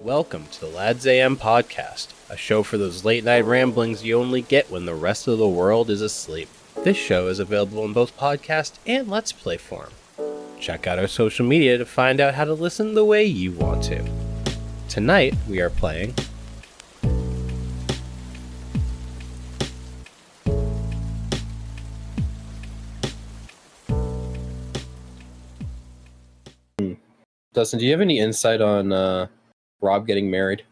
Welcome to the Lads AM podcast, a show for those late night ramblings you only get when the rest of the world is asleep. This show is available in both podcast and Let's Play form. Check out our social media to find out how to listen the way you want to. Tonight, we are playing Dustin, do you have any insight on Rob getting married?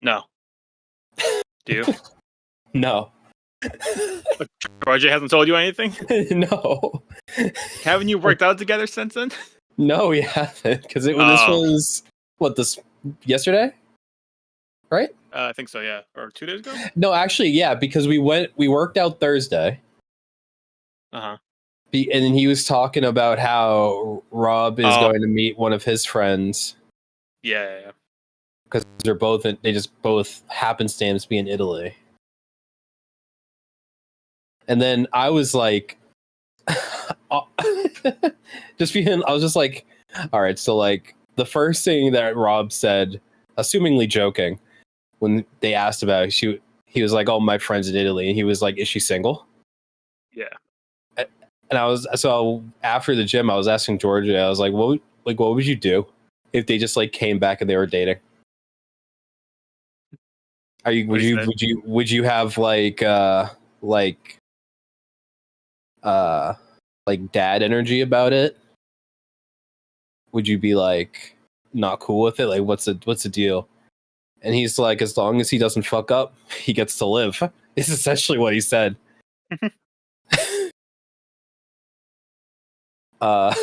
No. Do you? No. RJ hasn't told you anything? No. Haven't you worked out together since then? No, we haven't, because this was, yesterday? Right? I think so, yeah. Or 2 days ago? No, actually, yeah, because we worked out Thursday. Uh-huh. And then he was talking about how Rob is going to meet one of his friends. Yeah. Because they just both happenstance be in Italy. And then I was like, I was just like, all right, so like the first thing that Rob said, assumingly joking, when they asked about it, he was like, oh, my friend's in Italy. And he was like, is she single? Yeah. And so after the gym, I was asking Georgia, I was like, what would you do if they just like came back and they were dating? Would you have like dad energy about it? Would you be like not cool with it? Like what's the deal? And he's like, as long as he doesn't fuck up, he gets to live. It's essentially what he said. And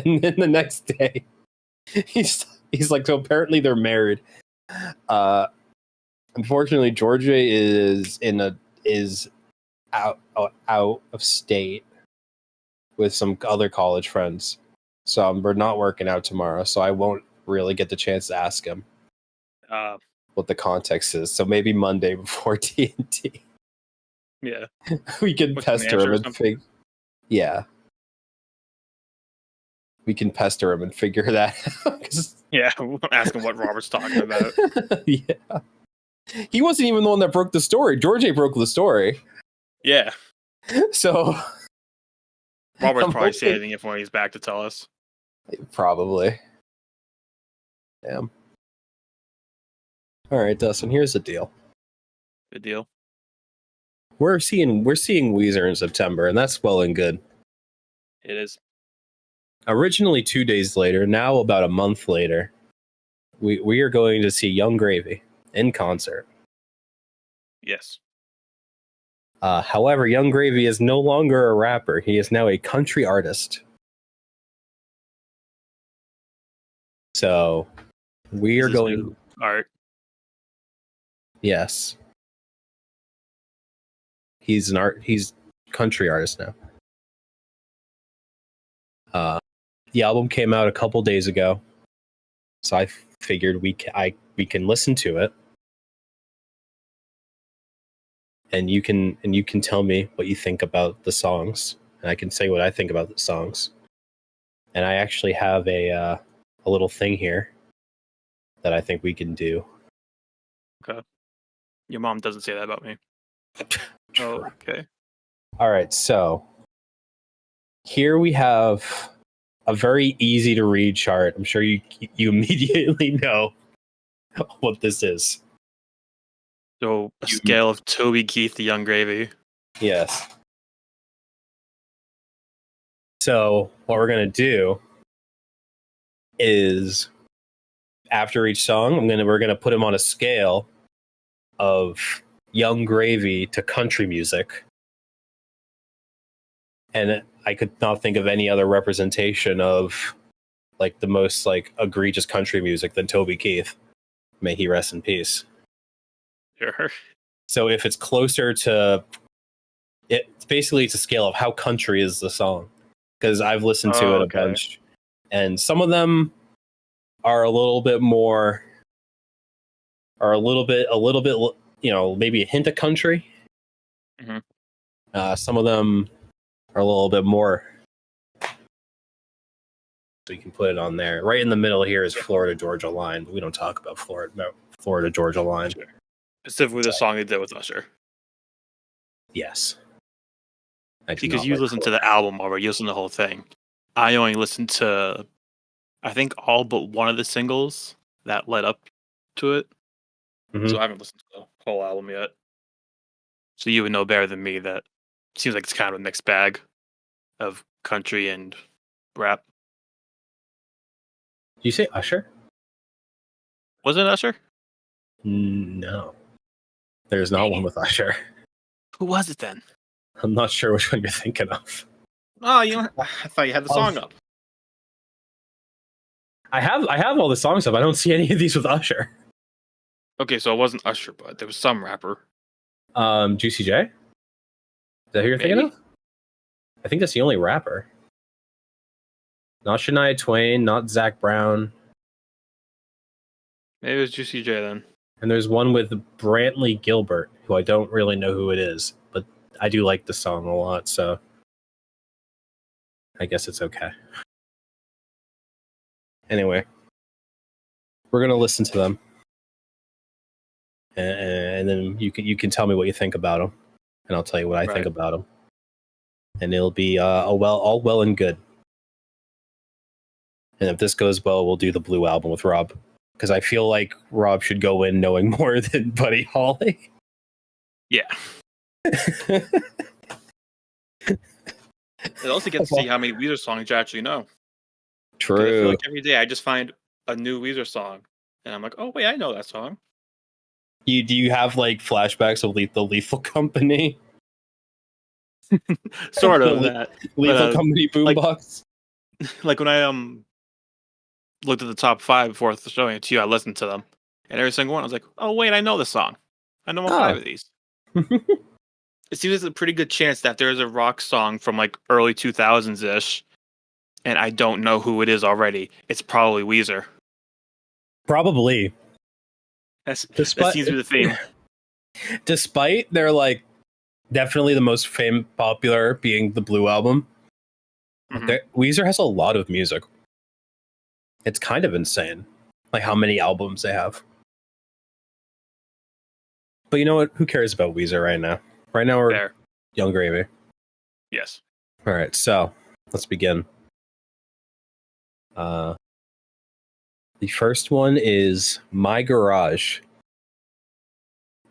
then the next day, he's like, so apparently they're married. Unfortunately, Georgia is out of state with some other college friends, so we're not working out tomorrow. So I won't really get the chance to ask him what the context is. So maybe Monday before TNT. Yeah, we can pester him and figure. Yeah. We can pester him and figure that out. Yeah, ask him what Robert's talking about. Yeah. He wasn't even the one that broke the story. George broke the story. Yeah. So Robert's probably saving it when he's back to tell us. Probably. Damn. All right, Dustin, here's the deal. Good deal. We're seeing Weezer in September, and that's well and good. It is. Originally 2 days later, now about a month later, we are going to see Yung Gravy in concert. Yes. However, Yung Gravy is no longer a rapper. He is now a country artist. So we are going art. Yes. He's country artist now. The album came out a couple days ago, so I figured we can listen to it, and you can tell me what you think about the songs, and I can say what I think about the songs. And I actually have a little thing here that I think we can do. Okay. Your mom doesn't say that about me. Oh, okay. All right, so here we have a very easy to read chart. I'm sure you immediately know what this is. So a scale of Toby Keith to Yung Gravy. Yes. So what we're gonna do is, after each song, we're gonna put him on a scale of Yung Gravy to country music. And I could not think of any other representation of like the most like egregious country music than Toby Keith. May he rest in peace. Sure. So if it's closer to it, basically it's a scale of how country is the song, because I've listened to it a bunch, and some of them are a little bit more, are a little bit, maybe a hint of country. Mm-hmm. Some of them are a little bit more so you can put it on there. Right in the middle here is Florida Georgia Line, but we don't talk about Florida Georgia Line. Sure. Specifically, the song they did with Usher. Yes. Because you listened to the album already, you listened to the whole thing. I only listened to, I think, all but one of the singles that led up to it. Mhm. So I haven't listened to the whole album yet. So you would know better than me that it seems like it's kind of a mixed bag of country and rap. Did you say Usher? Wasn't it Usher? No. There's not one with Usher. Who was it then? I'm not sure which one you're thinking of. Oh, I thought you had the song up. I have all the songs up. I don't see any of these with Usher. Okay, so it wasn't Usher, but there was some rapper. Juicy J? Is that who you're thinking of? I think that's the only rapper. Not Shania Twain, not Zach Brown. Maybe it was Juicy J then. And there's one with Brantley Gilbert, who I don't really know who it is, but I do like the song a lot, so I guess it's okay. Anyway, we're gonna listen to them, and then you can tell me what you think about them, and I'll tell you what I think about them, and it'll be all well and good. And if this goes well, we'll do the Blue album with Rob, because I feel like Rob should go in knowing more than Buddy Holly. Yeah. It also gets to see how many Weezer songs you actually know. True. I feel like every day I just find a new Weezer song, and I'm like, oh wait, I know that song. Do you have like flashbacks of the Lethal Company? Sort of that. Lethal Company boombox. Like when I looked at the top 5 before showing it to you, I listened to them, and every single one I was like, oh wait, I know this song. I know all 5 of these. It seems there's a pretty good chance that there's a rock song from like early 2000s ish, and I don't know who it is already. It's probably Weezer. Probably. That seems to be the theme. Despite their like definitely the most popular being the Blue album, Weezer has a lot of music. It's kind of insane, like how many albums they have. But you know what? Who cares about Weezer right now? Right now we're there. Young Gravy. Yes. All right, so let's begin. The first one is My Garage,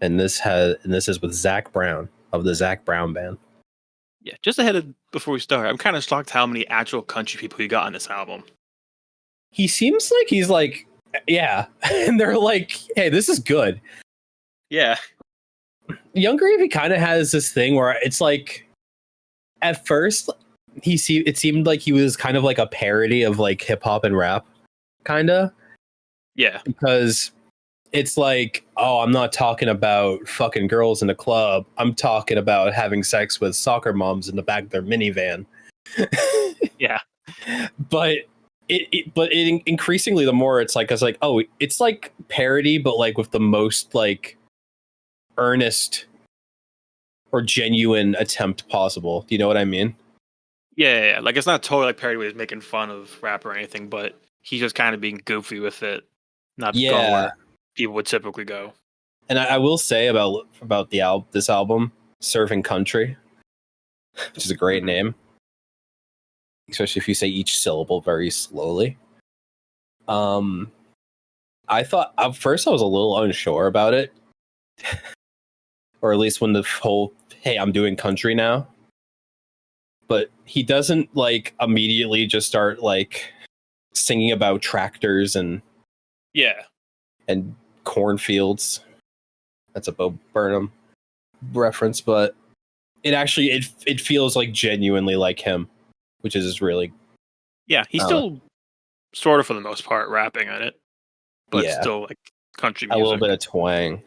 and this is with Zach Brown of the Zach Brown Band. Yeah, just before we start, I'm kind of shocked how many actual country people you got on this album. He seems like he's like, yeah, and they're like, hey, this is good. Yeah. Young Gravy kind of has this thing where it's like, at first, it seemed like he was kind of like a parody of like hip hop and rap, kind of. Yeah. Because it's like, oh, I'm not talking about fucking girls in the club. I'm talking about having sex with soccer moms in the back of their minivan. Yeah. But it increasingly, the more it's like it's like parody, but like with the most like earnest or genuine attempt possible. Do you know what I mean? Yeah. Like it's not totally like parody where he's making fun of rap or anything, but he's just kind of being goofy with it. Not going where people would typically go. And I will say about this album, Surfing Country, which is a great name, especially if you say each syllable very slowly. I thought at first I was a little unsure about it, or at least when the whole "hey, I'm doing country now," but he doesn't like immediately just start like singing about tractors and cornfields. That's a Bo Burnham reference, but it actually it feels like genuinely like him, which is really he's still sort of for the most part rapping on it, but still like country music. A little bit of twang.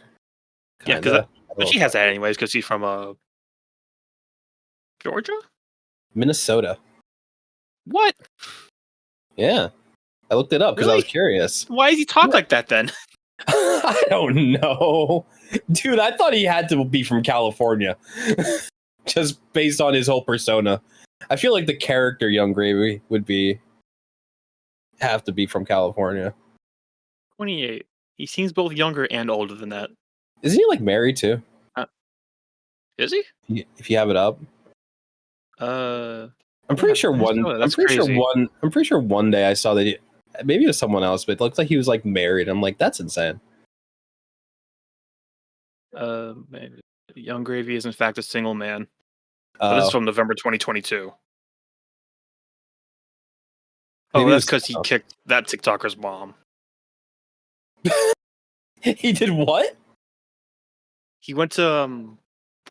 Yeah, because she has that anyways, because she's from Georgia, Minnesota. What? Yeah, I looked it up because I was curious. Why does he talk like that then? I don't know, dude. I thought he had to be from California, just based on his whole persona. I feel like the character Young Gravy would be have to be from California. 28. He seems both younger and older than that. Isn't he like married too? Is he? If you have it up. I'm pretty sure one. I'm pretty sure one day I saw that. Maybe it was someone else, but it looked like he was like married. I'm like, that's insane. Maybe. Young Gravy is in fact a single man. But this is from November 2022. Oh, that's because he kicked that TikToker's mom. He did what? He went to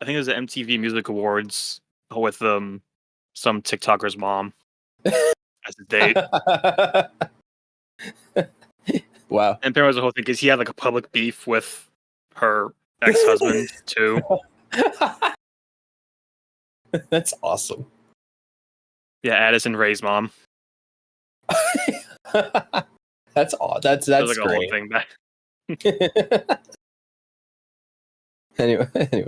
I think it was the MTV Music Awards with some TikToker's mom as a date. Wow. And there was the whole thing because he had like a public beef with her ex-husband too. That's awesome. Yeah, Addison Rae's mom. That's odd. That's like great. A whole thing back. Anyway,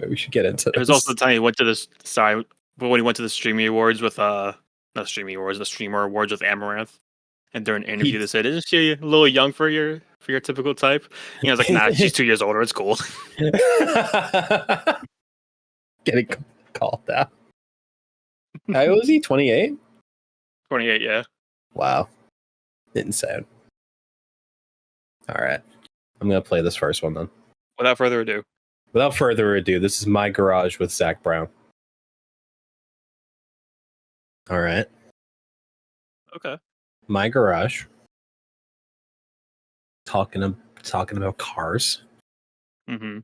we should get into this. There was also the time he went to this. Sorry, when he went to the Streamy Awards with the Streamer Awards with Amaranth, and during an interview they said, "Isn't she a little young for your typical type?" And I was like, "Nah, she's 2 years older. It's cool." Getting called out. How was he? 28. 28, yeah. Wow, insane. All right, I'm gonna play this first one then. Without further ado, this is My Garage with Zach Brown. All right. Okay. My Garage. Talking about cars. Mm-hmm.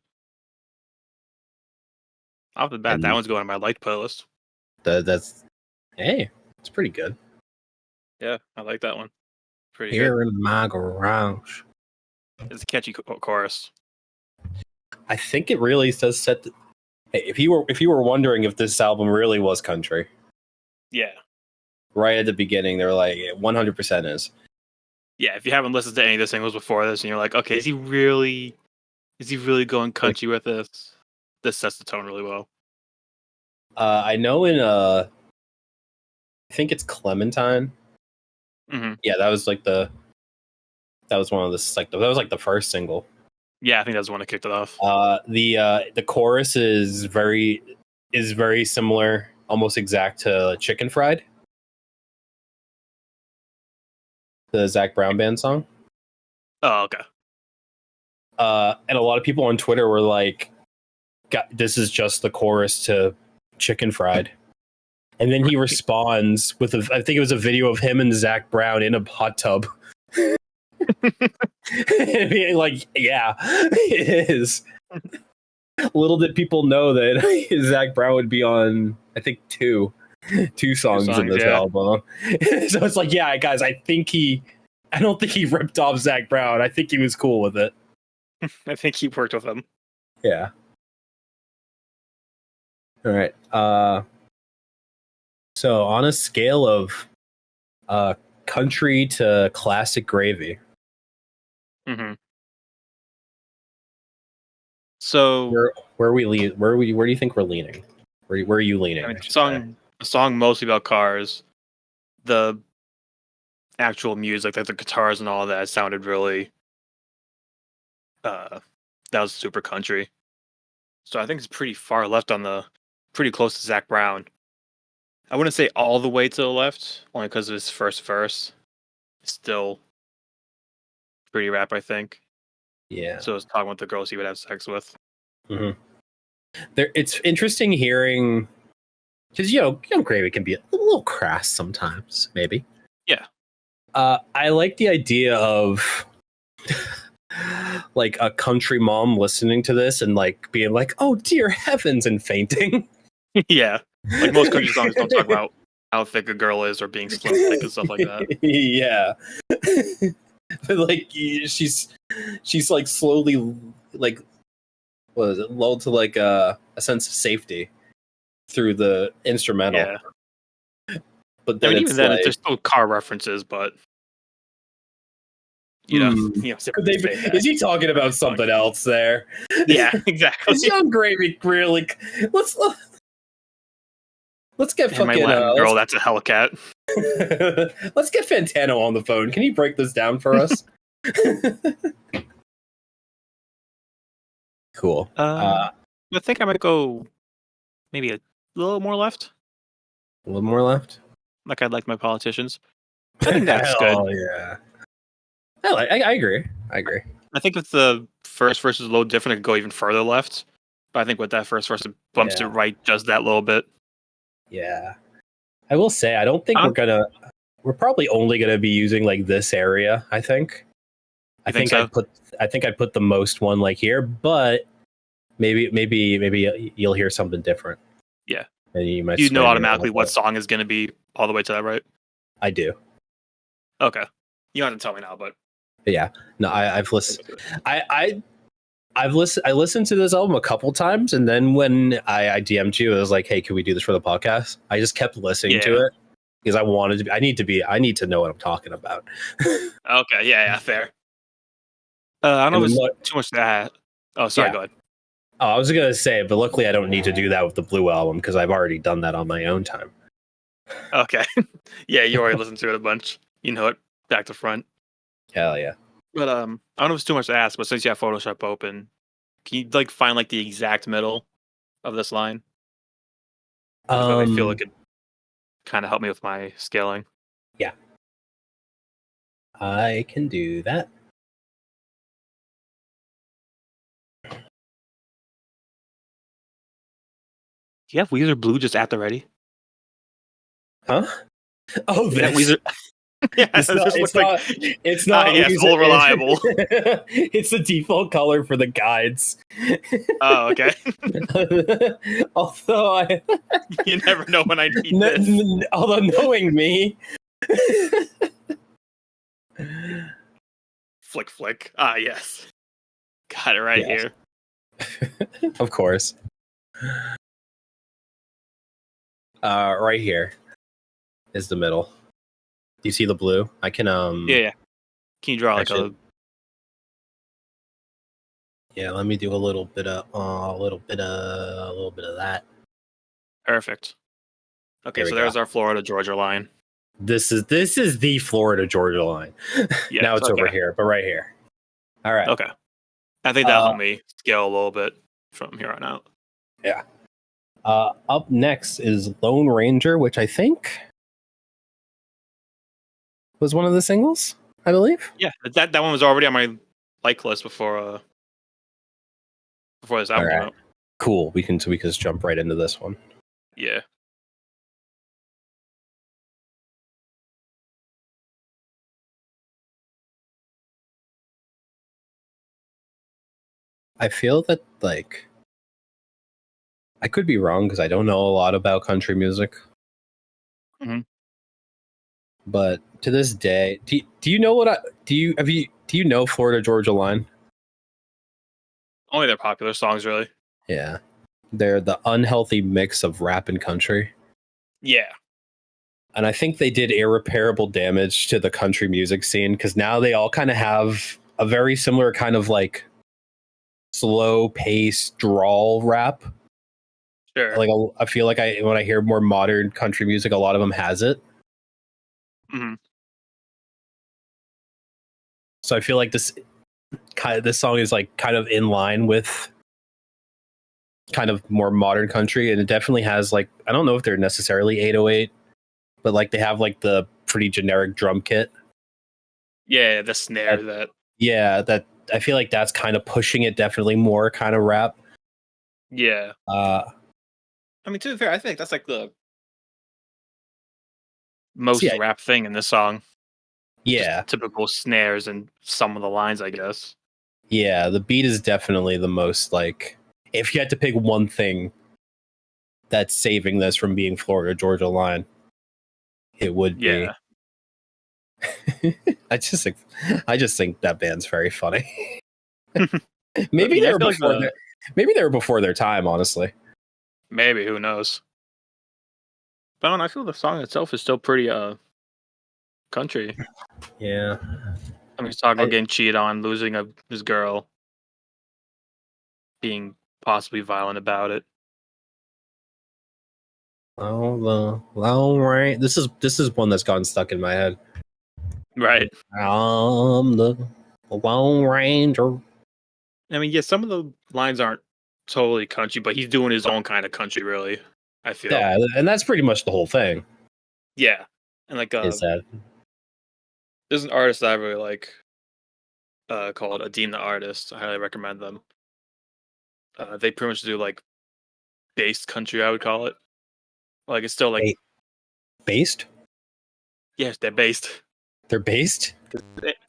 Off the bat, that one's going on my liked playlist. That's it's pretty good. Yeah, I like that one. Pretty Here good. in my garage. It's a catchy chorus. I think it really does set. If you were wondering if this album really was country, yeah, right at the beginning, they're like 100% is. Yeah, if you haven't listened to any of the singles before this, and you're like, okay, is he really going country with this? This sets the tone really well. I know in I think it's Clementine. Mm-hmm. Yeah, that was one of the that was like the first single. Yeah, I think that's the one that kicked it off. The chorus is very similar, almost exact to Chicken Fried, the Zach Brown Band song. Oh, okay. And a lot of people on Twitter were like, this is just the chorus to Chicken Fried. And then he responds with I think it was a video of him and Zach Brown in a hot tub. And being like, yeah, it is. Little did people know that Zach Brown would be on, I think, two songs in this album. So it's like, yeah, guys, I don't think he ripped off Zach Brown. I think he was cool with it. I think he worked with him. Yeah. All right. So on a scale of country to classic gravy. Mm-hmm. So where do you think we're leaning? Where are you leaning? I mean, a song mostly about cars. The actual music, like the guitars and all that, sounded really that was super country. So I think it's pretty far left pretty close to Zach Brown. I wouldn't say all the way to the left, only because of his first verse. It's still pretty rap, I think. Yeah. So it's talking with the girls he would have sex with. Mm-hmm. It's interesting hearing, because Young Gravy can be a little crass sometimes, maybe. Yeah. I like the idea of like a country mom listening to this and like being like, "Oh dear heavens," and fainting. Yeah, like most country songs don't talk about how thick a girl is or being slim thick and stuff like that. Yeah. But like she's like slowly like, what is it, lulled to like a sense of safety through the instrumental. Yeah. But then even then, there's still car references, but is he talking about something else there? Yeah, exactly. Is Young Gravy really? Let's get And my fucking Latin girl, that's a Hellcat. let's get Fantano on the phone. Can you break this down for us? Cool. I think I might go maybe a little more left. A little more left. Like I'd like my politicians. I think that's good. Oh yeah. I agree. I think if the first verse is a little different, it could go even further left. But I think with that first verse, it bumps it right just that little bit. Yeah. I will say, I don't think we're probably only gonna be using like this area, I think. I think so? I'd put the most one like here, but maybe you'll hear something different. Yeah. And you might know automatically what song is gonna be all the way to that, right? I do. Okay. You don't have to tell me now, but yeah. No, I've listened. I listened to this album a couple times, and then when I DM'd you, I was like, "Hey, can we do this for the podcast?" I just kept listening to it because I need to know what I'm talking about. Okay, yeah, fair. I don't know if it's too much to add. Oh, sorry, go ahead. Oh, I was gonna say, but luckily I don't need to do that with the Blue album because I've already done that on my own time. Okay. Yeah, you already listened to it a bunch. You know it back to front. Hell yeah. But I don't know if it's too much to ask, but since you have Photoshop open, can you like find like the exact middle of this line? I feel like it kind of helped me with my scaling. Yeah. I can do that. Do you have Weezer Blue just at the ready? Huh? Oh, this. Weezer. Yeah, it's not yes, all reliable. It's the default color for the guides. Oh, okay. Although you never know when I need this. Although knowing me, flick. Ah, yes, got it right here. Of course. Right here is the middle. Do you see the blue? I can Yeah. Can you draw like a? Yeah, let me do a little bit of that. Perfect. Okay, so there's our Florida Georgia line. This is the Florida Georgia line. Yeah, now it's over here, but right here. All right. Okay. I think that'll help me scale a little bit from here on out. Yeah. Up next is Lone Ranger, which I think was one of the singles, I believe. Yeah, that one was already on my like list before this album came out. Cool. We can just jump right into this one. Yeah. I feel that like I could be wrong because I don't know a lot about country music. Mm-hmm. But to this day, do you know do you know Florida Georgia Line? Only their popular songs, really. Yeah, they're the unhealthy mix of rap and country. Yeah, and I think they did irreparable damage to the country music scene because now they all kind of have a very similar kind of like slow pace drawl rap. Sure. Like I feel like when I hear more modern country music, a lot of them has it. Mm-hmm. So I feel like this song is like kind of in line with kind of more modern country, and it definitely has like, I don't know if they're necessarily 808, but like they have like the pretty generic drum kit. Yeah, the snare that I feel like that's kind of pushing it definitely more kind of rap. Yeah. I mean, to be fair, I think that's like the most rap thing in this song. Yeah. Just typical snares and some of the lines, I guess. Yeah, the beat is definitely the most like, if you had to pick one thing that's saving this from being Florida Georgia Line, it would be. I just think that band's very funny. Maybe they were before their time, honestly. Maybe, who knows? But I feel the song itself is still pretty country. Yeah. I mean, he's talking about getting cheated on, losing his girl, being possibly violent about it. Oh, the Lone Ranger. This is one that's gotten stuck in my head. Right. The Lone Ranger. I mean, yeah, some of the lines aren't totally country, but he's doing his own kind of country, really. I feel. Yeah, and that's pretty much the whole thing. Yeah, and like Is that there's an artist that I really like, called Adeem the Artist. I highly recommend them. They pretty much do like based country, I would call it. Like it's still like based? yes, they're based. They're based?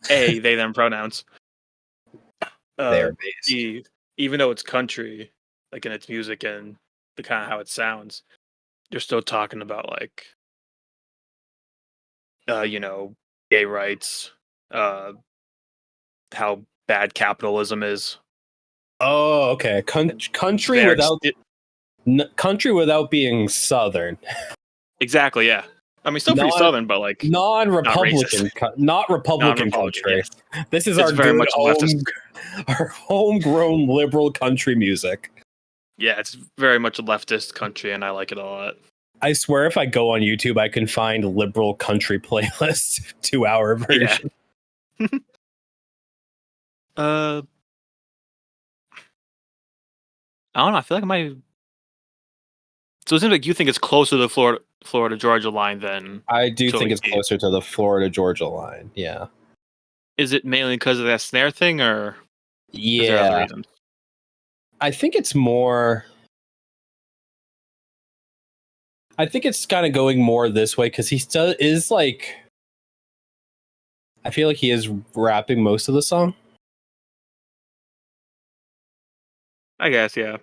They them pronouns. They're based. Even though it's country, like in its music and the kind of how it sounds, they're still talking about like gay rights, how bad capitalism is. Oh, okay. Country without being Southern. Exactly, yeah. I mean, still pretty Southern, but like non-Republican, not Republican country. Yes. This is our very much our homegrown liberal country music. Yeah, it's very much a leftist country, and I like it a lot. I swear, if I go on YouTube, I can find liberal country playlists 2-hour version. Yeah. I don't know. I feel like I might. So it seems like you think it's closer to the Florida Georgia line than I do think it's closer to the Florida Georgia line. Yeah. Is it mainly because of that snare thing, or yeah? I think it's more. I think it's kind of going more this way because he still is like. I feel like he is rapping most of the song. I guess, yeah.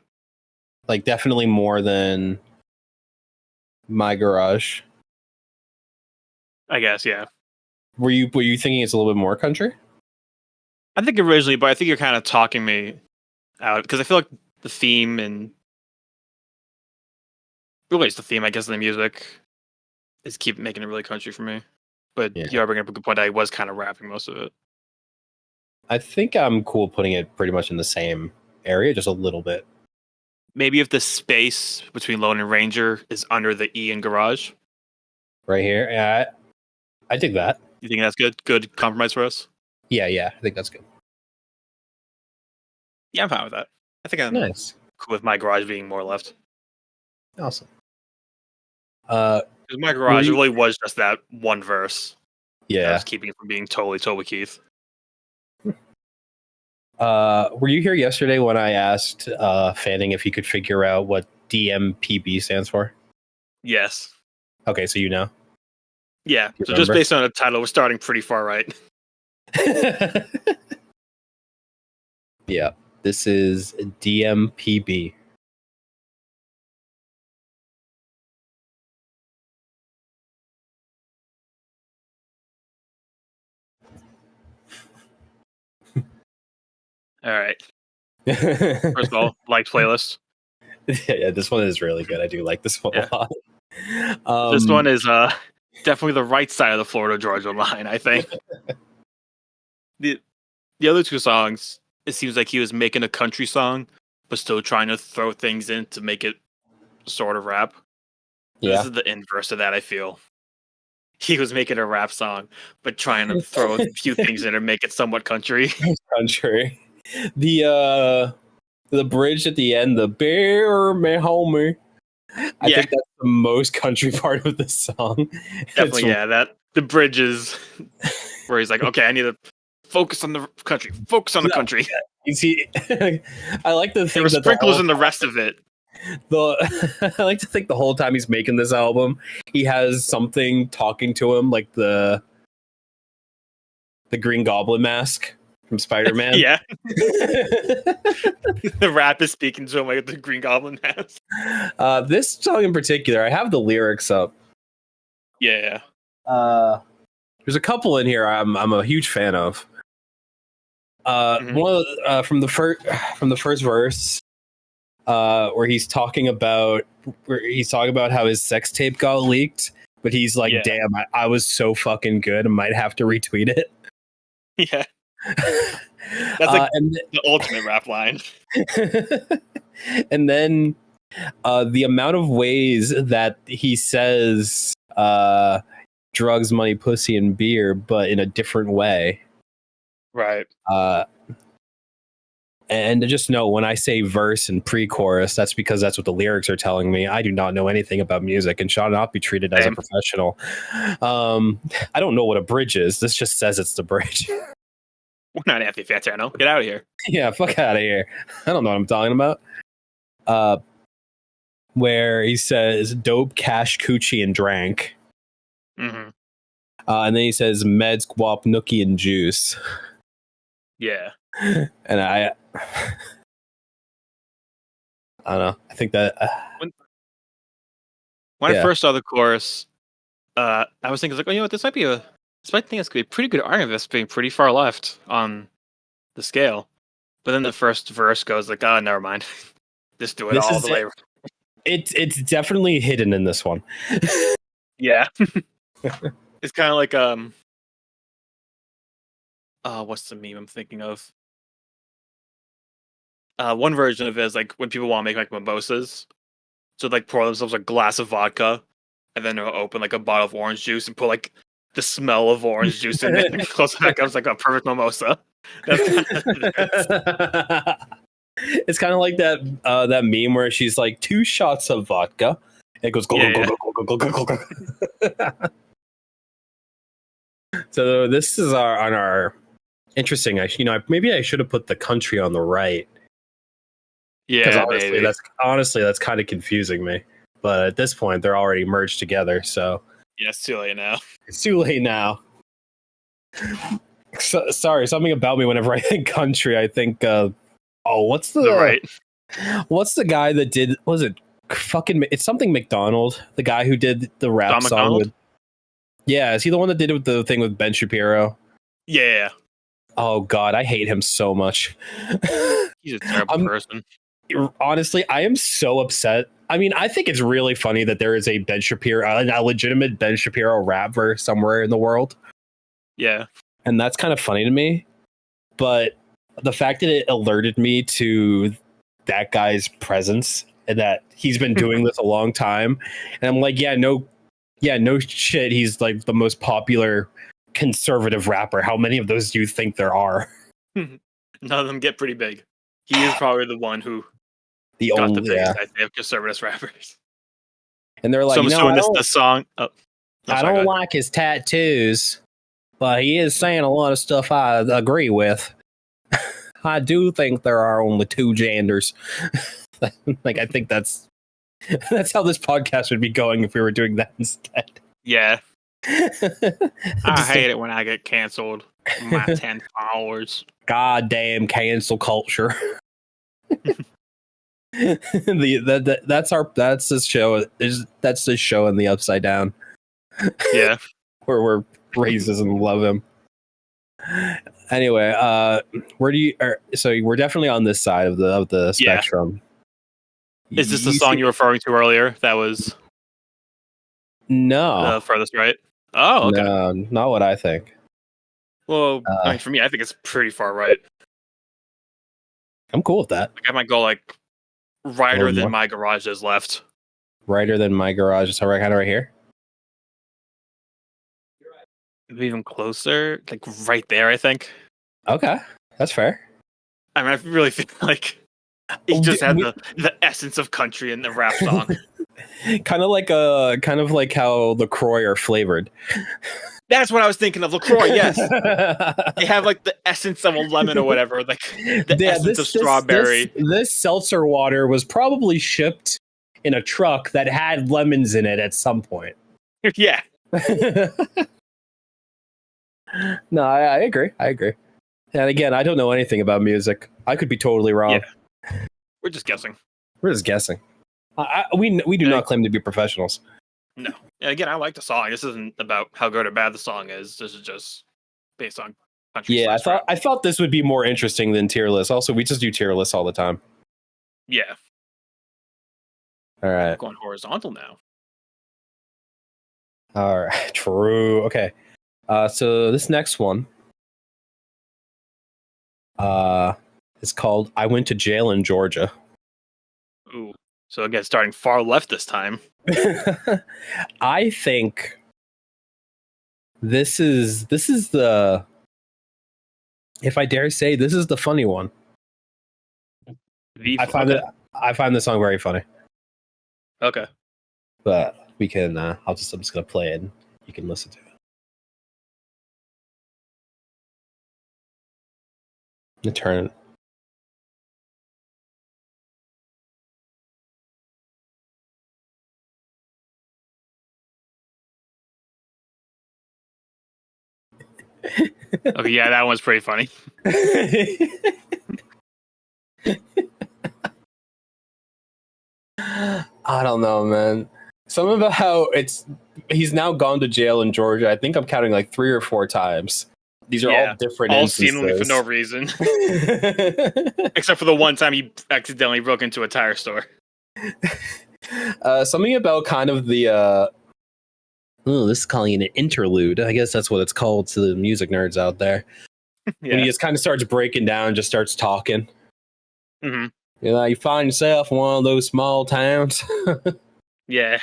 Like definitely more than My Garage. I guess, yeah. Were you thinking it's a little bit more country? I think originally, but I think you're kind of talking me out because I feel like the theme and really it's the theme, I guess, of the music is keep making it really country for me. But you are bringing up a good point. I was kind of rapping most of it. I think I'm cool putting it pretty much in the same area, just a little bit. Maybe if the space between Lone and Ranger is under the E in Garage. Right here. Yeah, I dig that. You think that's good? Good compromise for us? Yeah, I think that's good. Yeah, I'm fine with that. I think I'm nice. Cool with My Garage being more left. Awesome. My Garage really was just that one verse. Yeah. I was keeping it from being totally Toby Keith. Were you here yesterday when I asked Fanning if he could figure out what DMPB stands for? Yes. Okay, so you know? Yeah. So just based on the title, we're starting pretty far right. Yeah. This is DMPB. All right. First of all, like playlist. Yeah, this one is really good. I do like this one a lot. This one is definitely the right side of the Florida Georgia line, I think. The other two songs, it seems like he was making a country song, but still trying to throw things in to make it sort of rap. Yeah. This is the inverse of that, I feel. He was making a rap song, but trying to throw a few things in and make it somewhat country. Country. The bridge at the end, the bear me homie. I think that's the most country part of the song. Definitely, that the bridge is where he's like, okay, I need to focus on the country. Focus on the country. You see, I like to think that sprinkles in the rest of it. I like to think the whole time he's making this album, he has something talking to him, like the Green Goblin mask from Spider-Man. Yeah. The rap is speaking to him like the Green Goblin mask. This song in particular, I have the lyrics up. Yeah. There's a couple in here I'm a huge fan of. One from the first verse, where he's talking about how his sex tape got leaked, but he's like, "Damn, I was so fucking good, I might have to retweet it." Yeah, that's like the ultimate rap line. And then The amount of ways that he says drugs, money, pussy, and beer, but in a different way. Right. And to just know when I say verse and pre-chorus, that's because that's what the lyrics are telling me. I do not know anything about music and shall not be treated as a professional. I don't know what a bridge is. This just says it's the bridge. We're not Anthony Fantano. Get out of here. Yeah, fuck out of here. I don't know what I'm talking about. Where he says dope, cash, coochie, and drank. Mm-hmm. And then he says meds, guap, nookie, and juice. Yeah. And I don't know. I think that when I first saw the chorus, I was thinking like, oh, you know what? This might think this could be a pretty good argument. This being pretty far left on the scale, but then the first verse goes like, oh, never mind. Just do it all the way. It's definitely hidden in this one. Yeah. It's kind of like what's the meme I'm thinking of? One version of it is like when people want to make like mimosas, so like pour themselves a glass of vodka, and then they'll open like a bottle of orange juice and put like the smell of orange juice in it, and close it back up. It's like a perfect mimosa. It's kind of like that meme where she's like 2 shots of vodka. And it goes go go go. So this is our interesting. Maybe I should have put the country on the right. Yeah, honestly that's kind of confusing me. But at this point, they're already merged together. So yeah, it's too late now. It's too late now. Sorry, something about me whenever I think country, I think what's the right? What's the guy that did? Was it fucking? It's something McDonald, the guy who did the rap Don song McDonald? with. Yeah, is he the one that did it with the thing with Ben Shapiro? Yeah. Oh God, I hate him so much. He's a terrible person. Honestly, I am so upset. I mean, I think it's really funny that there is a Ben Shapiro, a legitimate Ben Shapiro rap verse somewhere in the world. Yeah. And that's kind of funny to me. But the fact that it alerted me to that guy's presence and that he's been doing this a long time. And I'm like, no shit. He's like the most popular conservative rapper. How many of those do you think there are? None of them get pretty big. He is probably the one who the biggest idea of conservative rappers. And they're like, so I'm assuming the song. I don't like his tattoos, but he is saying a lot of stuff I agree with. I do think there are only 2 genders. Like, I think that's how this podcast would be going if we were doing that instead. Yeah. I hate it when I get canceled. My 10 followers. Goddamn cancel culture. That's this show. That's this show in the Upside Down. Yeah. where racism love him. Anyway, so we're definitely on this side of the spectrum. Is this the song you were referring to earlier? That was no furthest right. Oh, okay. No, not what I think. Well, I mean, for me, I think it's pretty far right. I'm cool with that. Like, I might go like righter than my garage is left. Righter than my garage is kind of right here. Maybe even closer, like right there. I think. Okay, that's fair. I mean, I really feel like it just had the essence of country in the rap song. kind of like how LaCroix are flavored. That's what I was thinking of. LaCroix, yes. They have like the essence of a lemon or whatever, like the essence of strawberry. This seltzer water was probably shipped in a truck that had lemons in it at some point. Yeah. No, I agree. And again, I don't know anything about music. I could be totally wrong. Yeah. We're just guessing. We do not claim to be professionals. No. And again, I like the song. This isn't about how good or bad the song is. This is just based on country. Yeah, I thought this would be more interesting than tier lists. Also, we just do tier lists all the time. Yeah. All right. We're going horizontal now. All right. True. Okay. So this next one is called "I Went to Jail in Georgia." Ooh. So again, starting far left this time. I think this is the, if I dare say, this is the funny one. I find the song very funny. Okay. But we can I'm just gonna play it and you can listen to it. I'm gonna turn it. Okay, yeah, that one's pretty funny. I don't know, man. Something about how he's now gone to jail in Georgia. I think I'm counting like 3 or 4 times. These are all different all instances. seemingly for no reason. Except for the one time he accidentally broke into a tire store. Something about kind of the this is calling it an interlude. I guess that's what it's called to the music nerds out there. Yeah. When he just kind of starts breaking down and just starts talking. Mm-hmm. You know, you find yourself in one of those small towns. Yeah.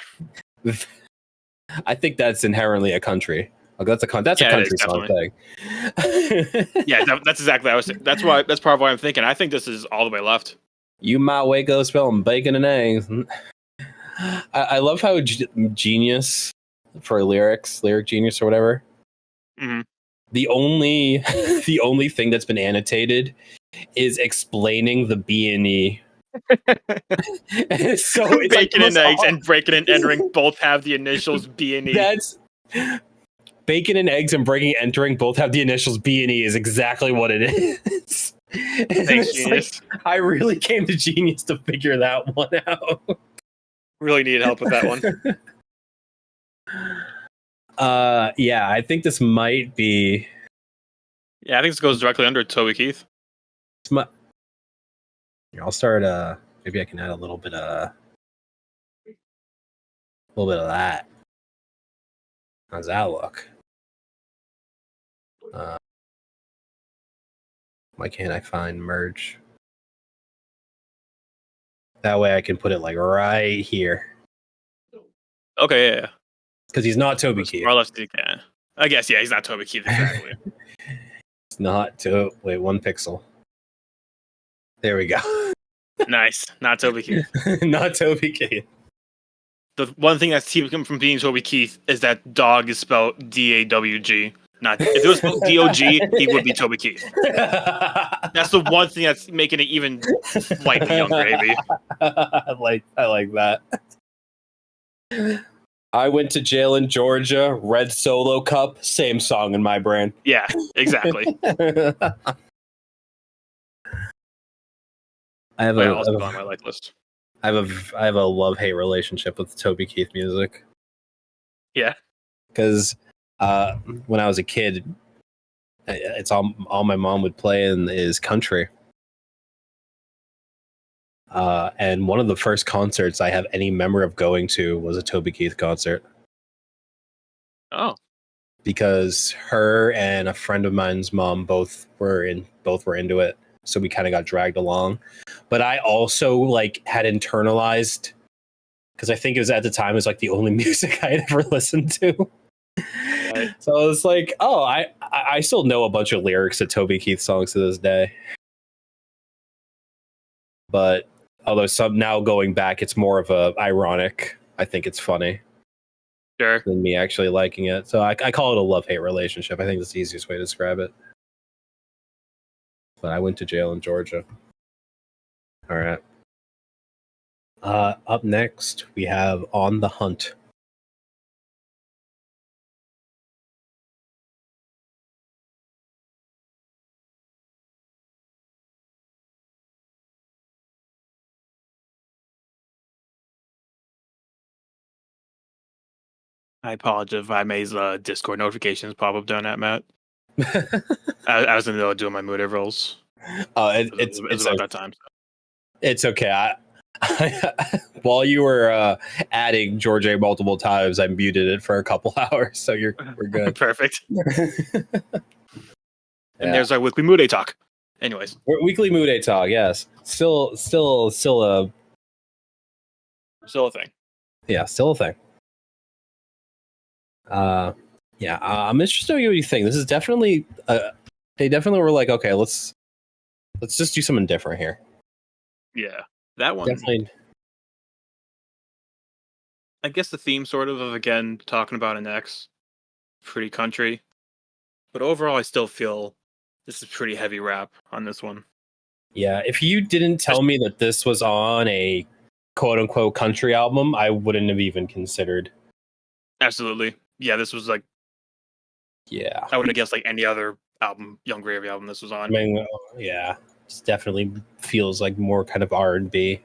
I think that's inherently a country. Like, that's a country song thing. Yeah, that's exactly what I was saying. That's part of what I'm thinking. I think this is all the way left. You might wake up spelling bacon and eggs. I love how Genius for lyric genius or whatever. Mm-hmm. The only thing that's been annotated is explaining the B&E. So it's bacon and eggs and breaking and entering both have the initials B and E. That's bacon and eggs and breaking and entering both have the initials B and E is exactly what it is. Thanks, Genius. Like, I really came to Genius to figure that one out. Really needed help with that one. Yeah, I think this might be. Yeah, I think this goes directly under Toby Keith. I'll start. Maybe I can add a little bit of that. How's that look? Why can't I find merge? That way I can put it like right here. Okay, yeah. Because he's not Toby Keith. Far left, yeah. I guess, yeah, he's not Toby Keith, exactly. It's not wait, 1 pixel. There we go. Nice. Not Toby Keith. Not Toby Keith. The one thing that's keeping him from being Toby Keith is that dog is spelled D-A-W-G. Not if it was spelled D-O-G, he would be Toby Keith. That's the one thing that's making it even slightly young gravy. I like that. I went to jail in Georgia. Red Solo Cup. Same song in my brain. Yeah, exactly. I have also on my like list. I have a love-hate relationship with Toby Keith music. Yeah, because when I was a kid, it's all my mom would play in is country. And one of the first concerts I have any memory of going to was a Toby Keith concert. Oh, because her and a friend of mine's mom both were into it, so we kind of got dragged along. But I also like had internalized, because I think it was at the time it was like the only music I had ever listened to. Right. So I was like, oh, I still know a bunch of lyrics to Toby Keith songs to this day. But although some now going back, it's more of a ironic. I think it's funny. Sure. Than me actually liking it. So I call it a love-hate relationship. I think that's the easiest way to describe it. But I went to jail in Georgia. All right. Up next, we have On the Hunt. I apologize if I made Discord notifications pop up during that, Matt. I was in the middle of doing my mood rolls. It's about that time. So. It's okay. While you were adding George A multiple times, I muted it for a couple hours, so we're good. Perfect. And there's our weekly Mood Talk. Anyways, weekly Mood Talk. Yes, still Still a thing. Yeah, still a thing. I'm interested in what you think. This is definitely they definitely were like, okay, let's just do something different here. Yeah, that one Definitely. I guess the theme sort of again talking about an ex, pretty country, but overall I still feel this is pretty heavy rap on this one. Yeah, if you didn't tell me that this was on a quote unquote country album, I wouldn't have even considered. Absolutely, yeah. This was like, yeah, I would have guessed like any other album, Young Gravy album this was on. I mean, yeah, it definitely feels like more kind of R&B.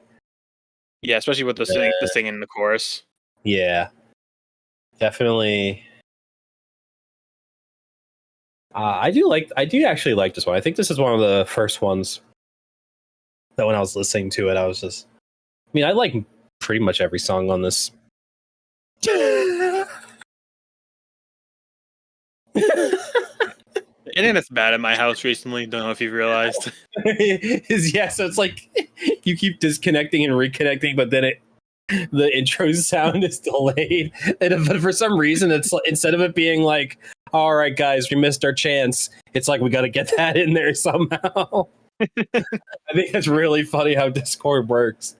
Yeah, especially with the singing in the chorus. Yeah, definitely. I do actually like this one. I think this is one of the first ones that when I was listening to it, I was just, I mean, I like pretty much every song on this. The internet's bad at my house recently. Don't know if you've realized. Yeah, so it's like you keep disconnecting and reconnecting, but then the intro sound is delayed. But for some reason, it's instead of it being like, "All right, guys, we missed our chance," it's like we got to get that in there somehow. I think it's really funny how Discord works.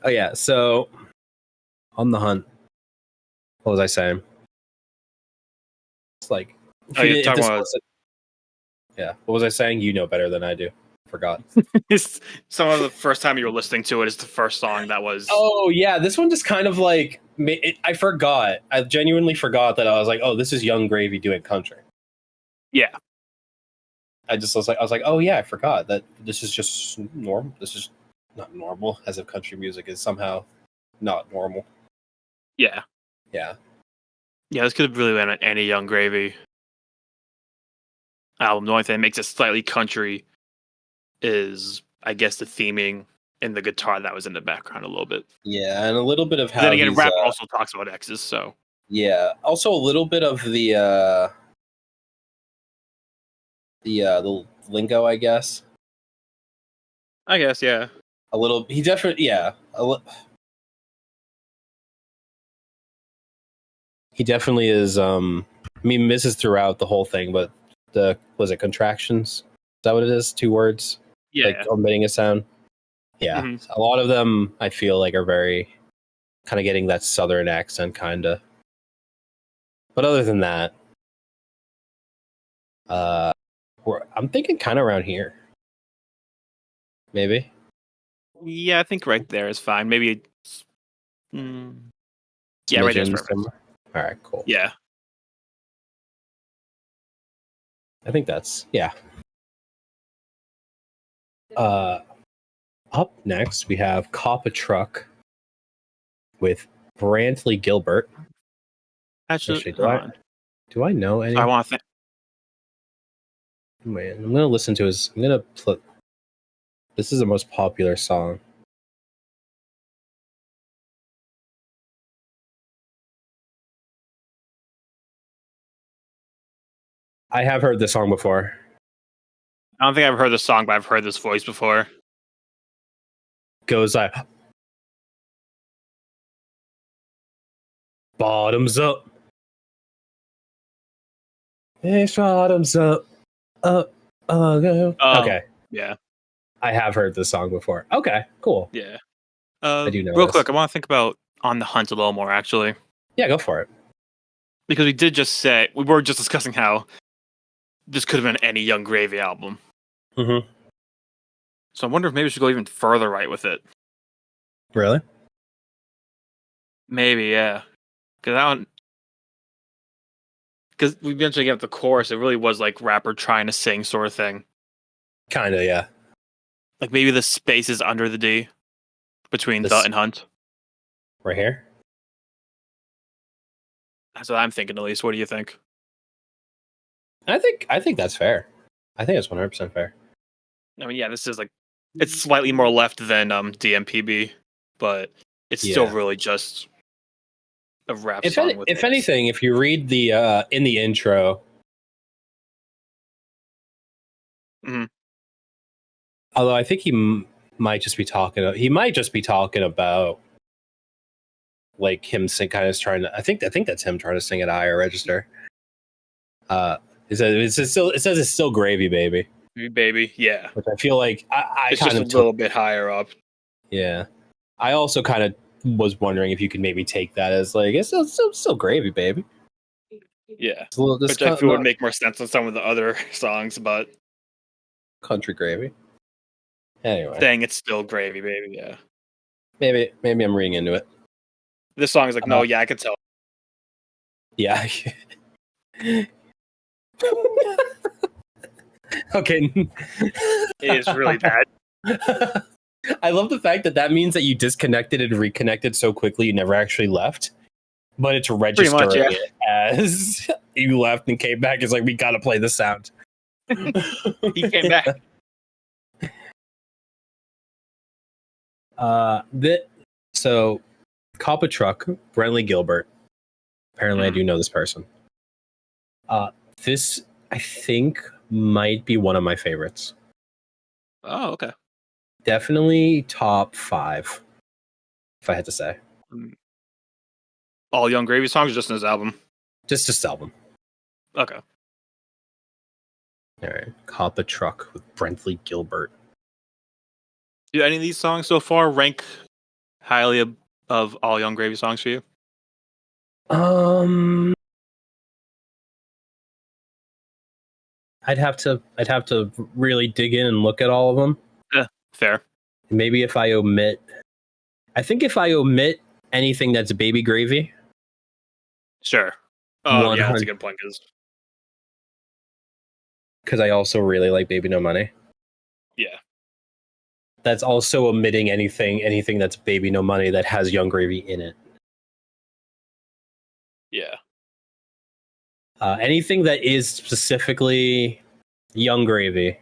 Oh yeah, so On the Hunt. What was I saying? It's like, yeah. What was I saying? You know better than I do. Forgot. Some of the first time you were listening to it is the first song that was. Oh yeah, this one just kind of like I forgot. I genuinely forgot that I was like, oh, this is Young Gravy doing country. Yeah. I was like, oh yeah, I forgot that this is just normal. This is not normal, as if country music is somehow not normal. Yeah. Yeah. Yeah, this could have really been any Young Gravy album. The only thing that makes it slightly country is, I guess, the theming and the guitar that was in the background a little bit. Yeah, and a little bit of how. Then again, rap also talks about exes, so. Yeah, also a little bit of the lingo, I guess. I guess, yeah. A little. He definitely, yeah. He definitely is. I mean, misses throughout the whole thing, but was it contractions? Is that what it is? 2 words? Yeah. Like omitting a sound? Yeah. Mm-hmm. A lot of them, I feel like, are very kind of getting that southern accent, kind of. But other than that, I'm thinking kind of around here. Maybe. Yeah, I think right there is fine. Maybe. Yeah, right there is perfect. All right, cool. Yeah. I think that's, yeah. Up next, we have Cop a Truck with Brantley Gilbert. Actually, do I know any? I want to think. Man, I'm gonna listen to his. I'm gonna put. This is the most popular song. I have heard this song before. I don't think I've heard this song, but I've heard this voice before. Goes like, bottoms up. It's bottoms up. Up. Okay. Yeah. I have heard this song before. Okay, cool. Yeah. I do know. Real quick, I want to think about On the Hunt a little more, actually. Yeah, go for it. Because we were just discussing how this could have been any Young Gravy album. Mm-hmm. So I wonder if maybe we should go even further right with it. Really? Maybe, yeah. Because we eventually get the chorus, it really was like rapper trying to sing sort of thing. Kind of, yeah. Like maybe the space is under the D between the and Hunt. Right here? That's what I'm thinking, at least. What do you think? I think that's fair. I think it's 100% fair. I mean, yeah, this is like, it's slightly more left than DMPB, but it's still really just a rap song. If anything, if you read the in the intro, Although I think he might just be talking. He might just be talking about like him kind of trying to. I think that's him trying to sing at a higher register. It says it's still gravy, baby. Baby, yeah. Which I feel like I it's kind just of a little bit higher up. Yeah, I also kind of was wondering if you could maybe take that as like it's still gravy, baby. Yeah, it's a little, which I feel would make more sense on some of the other songs, but country gravy. Anyway, saying it's still gravy, baby. Yeah, maybe I'm reading into it. This song is like, no, yeah, I can tell. Yeah. Okay. It is really bad. I love the fact that means that you disconnected and reconnected so quickly you never actually left. But it's registering it as you left and came back. It's like, we gotta play the sound. He came back. So Cop a Truck, Brentley Gilbert. Apparently I do know this person. This I think might be one of my favorites. Oh, okay. Definitely top 5, if I had to say. All Young Gravy songs, or just in his album? Just this album. Okay. All right. Cop a Truck with Brentley Gilbert. Do any of these songs so far rank highly above All Young Gravy songs for you? I'd have to really dig in and look at all of them. Yeah, fair. Maybe if I omit anything that's Baby Gravy. Sure. Oh, yeah, that's a good point. Because I also really like Baby No Money. Yeah. That's also omitting anything that's Baby No Money that has Young Gravy in it. Yeah. Anything that is specifically Young Gravy,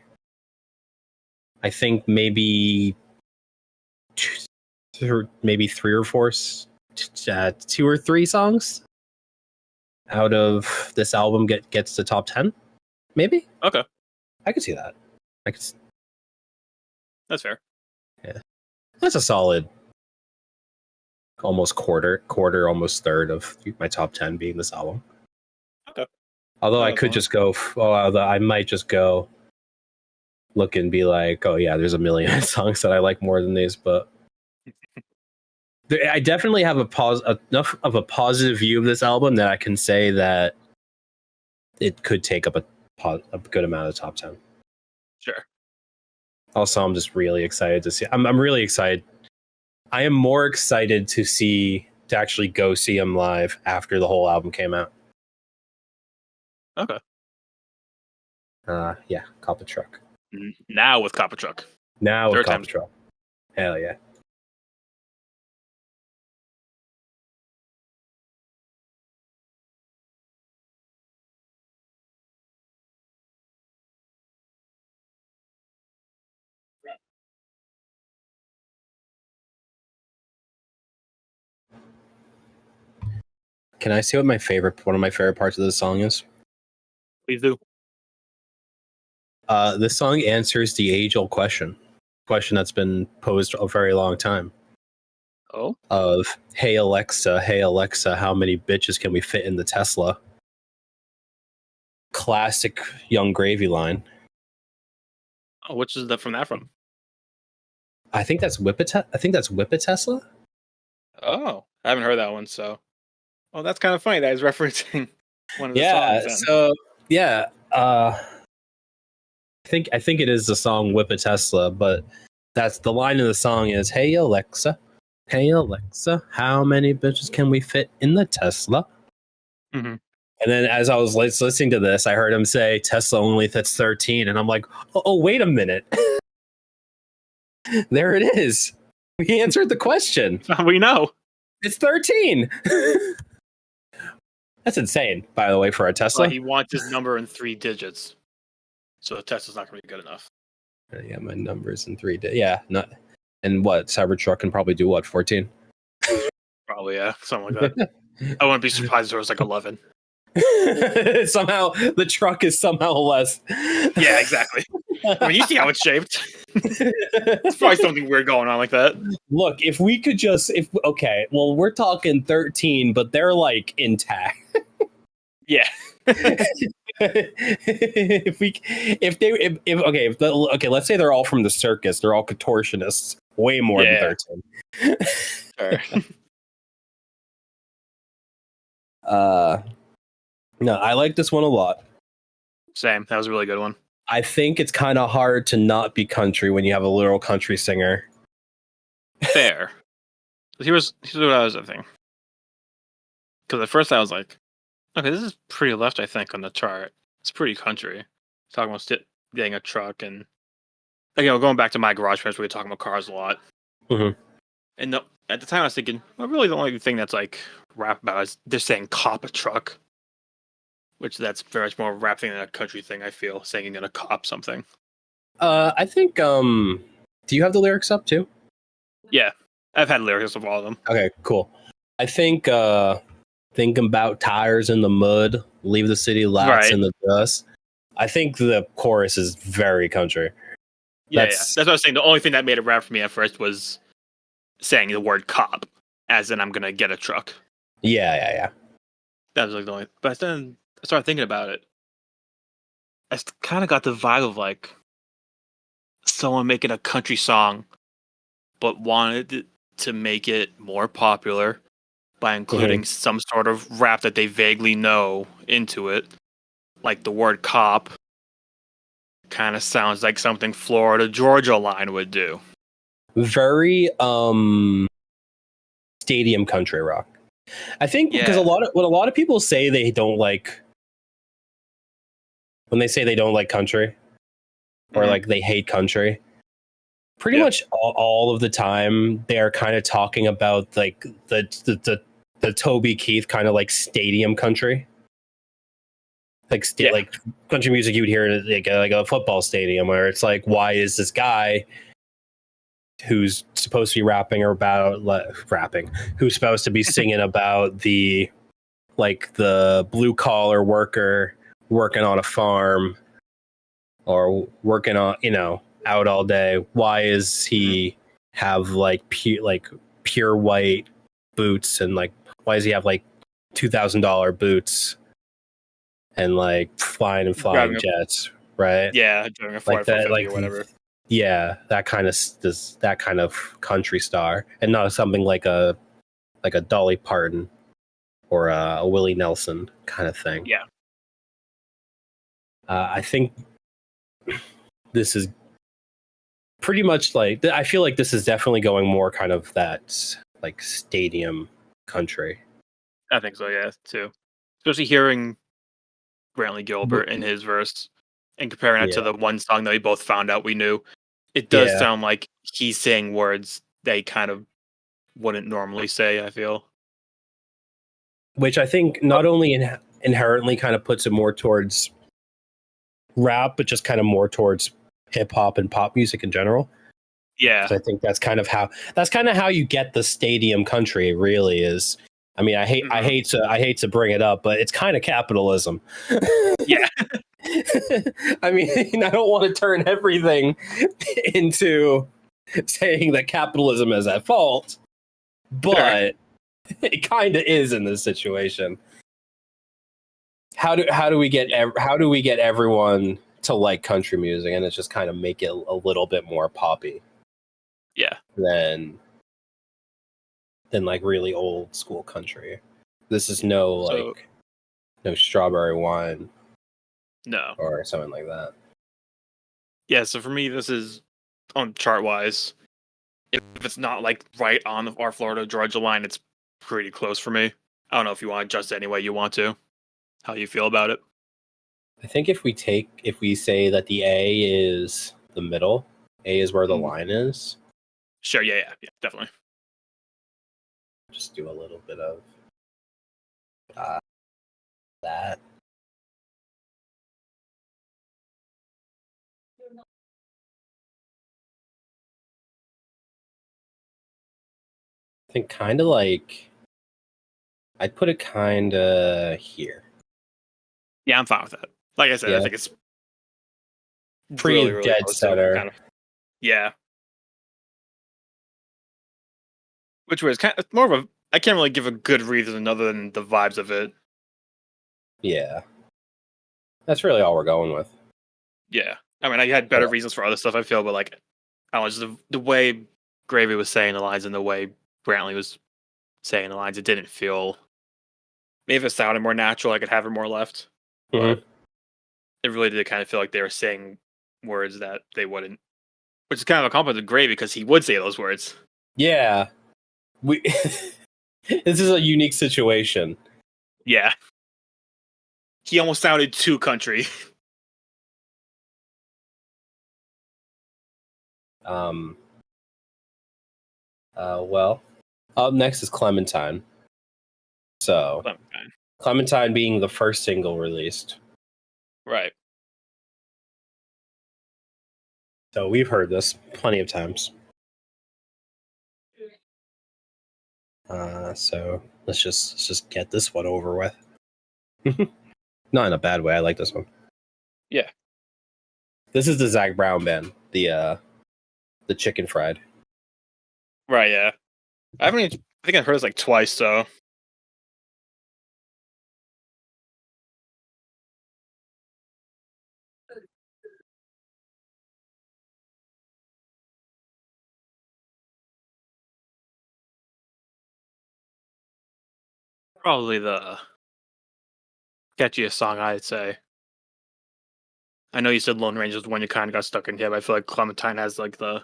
I think maybe 3 or 4, 2 or 3 songs out of this album gets to top 10, maybe. Okay, I could see that. That's fair. Yeah, that's a solid, almost quarter, almost third of my top 10 being this album. Okay. Although I could just go, I might just go look and be like, oh yeah, there's a million songs that I like more than these, but I definitely have enough of a positive view of this album that I can say that it could take up a good amount of top 10. Sure. Also, I'm just really excited to see. I'm really excited. I am more excited to actually go see him live after the whole album came out. Okay. Yeah, Cop a Truck. Now with Cop a Truck. Now with Cop a Truck. Hell yeah. Can I say what one of my favorite parts of this song is? Please do. This song answers the age-old question that's been posed a very long time. Oh? Of, hey Alexa, how many bitches can we fit in the Tesla? Classic Young Gravy line. Oh, which is from that from? I think that's Whip It Tesla. Oh, I haven't heard that one, so. Oh, that's kind of funny that he's referencing one of the songs. So yeah, I think it is the song "Whip a Tesla," but that's the line of the song is "Hey Alexa, how many bitches can we fit in the Tesla?" Mm-hmm. And then as I was listening to this, I heard him say Tesla only fits 13, and I'm like, oh wait a minute, there it is. He answered the question. We know it's 13. That's insane, by the way, for a Tesla. Well, he wants his number in 3 digits. So the Tesla's not going to be good enough. Yeah, my number's in 3 digits. Yeah, not. And what? Cybertruck can probably do what? 14? Probably, yeah. Something like that. I wouldn't be surprised if it was like 11. Somehow, the truck is somehow less. Yeah, exactly. I mean, you see how it's shaped. It's probably something weird going on like that. Look, if we could just, well, we're talking 13, but they're like intact. Yeah. Let's say they're all from the circus. They're all contortionists. Way more than 13. Sure. No, I like this one a lot. Same. That was a really good one. I think it's kind of hard to not be country when you have a literal country singer. Fair. Here's what I was thinking. Because at first I was like, okay, this is pretty left, I think, on the chart. It's pretty country. Talking about getting a truck and, going back to my garage friends, we were talking about cars a lot. Mm-hmm. And at the time I was thinking, well, really the only thing that's like rap about is they're saying cop a truck. Which that's very much more a rap thing than a country thing, I feel, saying you're gonna cop something. I think, do you have the lyrics up too? Yeah. I've had lyrics of all of them. Okay, cool. I think, thinking about tires in the mud, leave the city lights in the dust. I think the chorus is very country. Yeah, that's what I was saying. The only thing that made it rap for me at first was saying the word cop, as in I'm gonna get a truck. Yeah. That was like the only. But then I started thinking about it. I kind of got the vibe of like someone making a country song, but wanted to make it more popular by including some sort of rap that they vaguely know into it. Like the word cop kind of sounds like something Florida Georgia Line would do. Very stadium country rock. I think because a lot of people say they don't like, when they say they don't like country or like they hate country, pretty much all of the time they're kind of talking about like the Toby Keith kind of like stadium country. Like like country music you would hear at like a football stadium, where it's like, why is this guy who's supposed to be who's supposed to be singing about the blue collar worker working on a farm or working on, out all day, why is he have like pure white boots, and like why does he have like $2,000 boots and like flying jets, right? Yeah, doing a like that, like or whatever. Yeah, that kind of country star, and not something like a Dolly Parton or a Willie Nelson kind of thing. Yeah. I think this is pretty much like, I feel like this is definitely going more kind of that like stadium country. I think so, yeah, too. Especially hearing Brantley Gilbert in his verse and comparing it to the one song that we both found out we knew. It does sound like he's saying words they kind of wouldn't normally say, I feel. Which I think not only inherently kind of puts it more towards rap, but just kind of more towards hip hop and pop music in general. Yeah. So I think that's kind of how you get the stadium country, really is. I mean, I hate to bring it up, but it's kind of capitalism. Yeah. I mean, I don't want to turn everything into saying that capitalism is at fault, but it kind of is in this situation. How do we get everyone to like country music, and it's just kind of make it a little bit more poppy? Yeah. Than like really old school country. This is no Strawberry Wine. No. Or something like that. Yeah, so for me, this is on chart wise. If it's not like right on our Florida Georgia line, it's pretty close for me. I don't know if you want to adjust it any way you want to. How you feel about it? I think if we say that the A is the middle, A is where the line is. Sure, yeah, definitely. Just do a little bit of that. I think kind of like, I'd put it kind of here. Yeah, I'm fine with that. Like I said, I think it's pretty really dead center. Yeah. Which was kind of more of a. I can't really give a good reason other than the vibes of it. Yeah. That's really all we're going with. Yeah. I mean, I had better reasons for other stuff, I feel, but like, I don't know, just the way Gravy was saying the lines and the way Brantley was saying the lines, it didn't feel. Maybe if it sounded more natural, I could have it more left. But it really did kind of feel like they were saying words that they wouldn't. Which is kind of a compliment to Gravy because he would say those words. Yeah. We. This is a unique situation. Yeah. He almost sounded too country. Well, up next is Clementine. So, Clementine being the first single released. Right. So we've heard this plenty of times. So let's just get this one over with. Not in a bad way. I like this one. Yeah. This is the Zac Brown band, the chicken fried. Right. Yeah. I think I've heard this like twice. So. Probably the catchiest song, I'd say. I know you said Lone Ranger was the one you kind of got stuck in your head, but I feel like Clementine has like the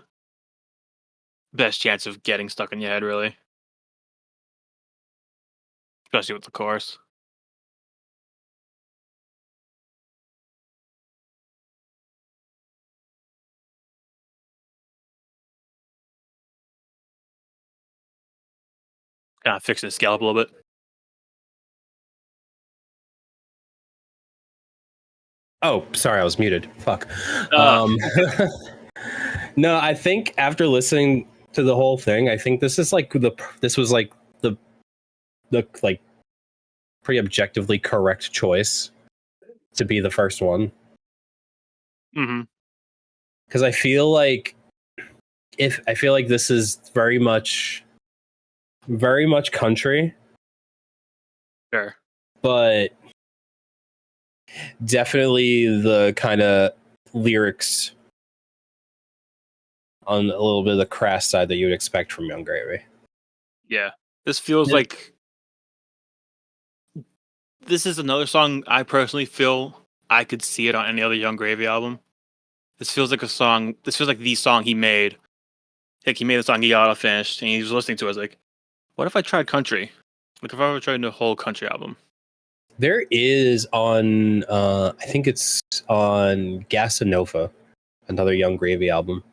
best chance of getting stuck in your head, really. Especially with the chorus. Kind of fixing the scale up a little bit. Oh, sorry, I was muted. Fuck. No, I think after listening to the whole thing, I think this was like the like pretty objectively correct choice to be the first one. Mm-hmm. Because I feel like this is very much country. Sure. But definitely the kind of lyrics on a little bit of the crass side that you would expect from Yung Gravy. Yeah. This feels like this is another song I personally feel I could see it on any other Yung Gravy album. This feels like the song he made. Like he made the song he auto finished and he was listening to it. I was like, what if I tried country? Like if I ever tried a whole country album. There is on I think it's on Gasanova, another Yung Gravy album.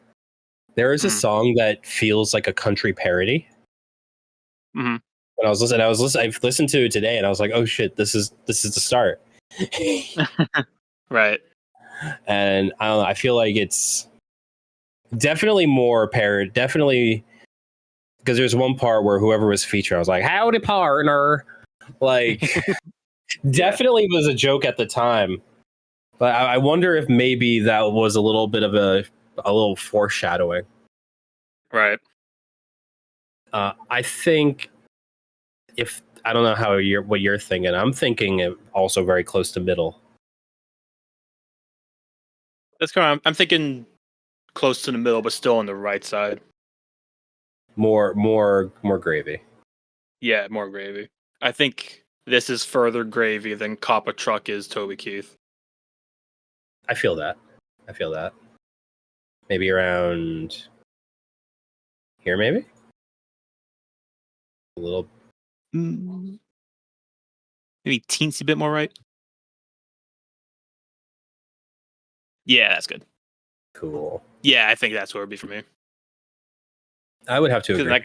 There is a song that feels like a country parody. Mm-hmm. When I've listened to it today and I was like, oh shit, this is the start. Right. And I don't know, I feel like it's definitely more parody, definitely, because there's one part where whoever was featured, I was like, howdy partner. Like definitely was a joke at the time. But I wonder if maybe that was a little bit of a little foreshadowing. Right. I think I don't know what you're thinking. I'm thinking it also very close to middle. That's kind of, I'm thinking close to the middle, but still on the right side. More Gravy. Yeah, more Gravy. I think this is further Gravy than Cop a Truck is Toby Keith. I feel that. Maybe around here, maybe? A little. Maybe teensy bit more right. Yeah, that's good. Cool. Yeah, I think that's where it would be for me. I would have to agree.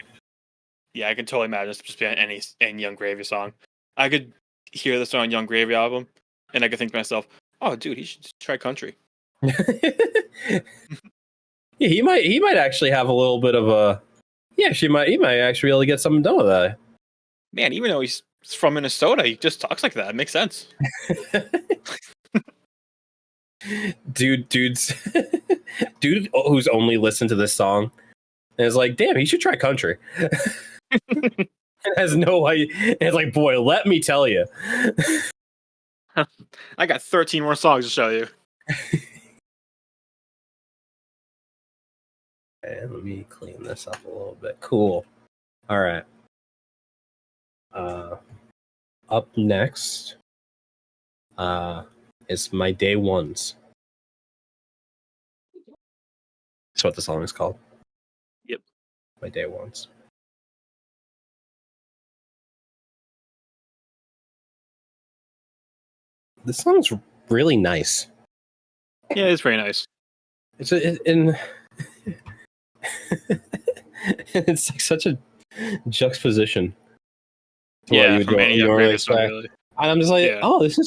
I can totally imagine this just being any Yung Gravy song. I could hear this on Yung Gravy album, and I could think to myself, "Oh, dude, he should try country." Yeah, he might actually have a little bit of a. Yeah, he might actually be able to get something done with that. Man, even though he's from Minnesota, he just talks like that. It makes sense. dude who's only listened to this song and is like, damn, he should try country. And has no idea. And it's like, boy, let me tell you. I got 13 more songs to show you. Okay, let me clean this up a little bit. Cool. All right. Up next is My Day Ones. That's what the song is called. Yep. My Day Ones. This song's really nice. Yeah, it's very nice. It's like such a juxtaposition. Yeah, from any previous song, really. And I'm just like, oh, this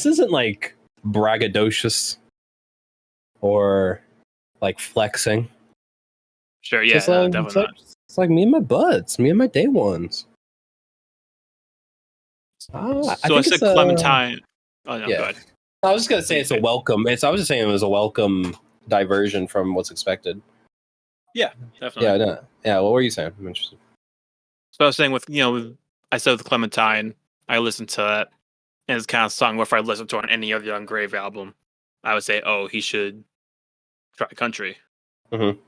isn't like braggadocious or like flexing. Sure, yeah, no, definitely not. It's like me and my buds, me and my day ones. So I said Clementine. Oh no, yeah. go ahead. I was just gonna say it's a welcome. I was just saying it was a welcome diversion from what's expected. Yeah, definitely. Yeah, no. Yeah. What were you saying? I'm interested. So I was saying I said with Clementine, I listened to that, and it's kind of song where if I listened to it on any other Young Grave album, I would say, oh, he should try country. Mm-hmm.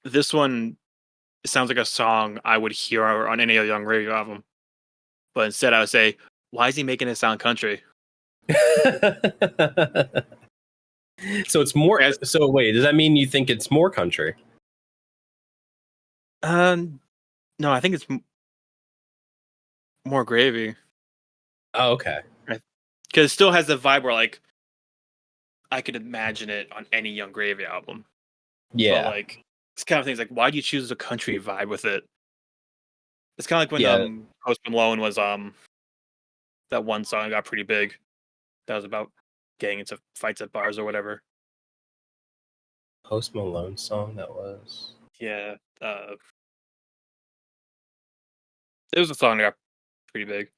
This one, it sounds like a song I would hear on any other Young Grave album, but instead I would say, why is he making it sound country? So it's more. So wait, does that mean you think it's more country? No, I think it's more gravy. Oh, okay. Because it still has the vibe where, like, I could imagine it on any Young Gravy album. Yeah. But, like, it's kind of things like, why do you choose a country vibe with it? It's kind of like when Post Malone was that one song got pretty big. That was about getting into fights at bars or whatever. Post Malone song that was. Yeah. It was a song that got pretty big.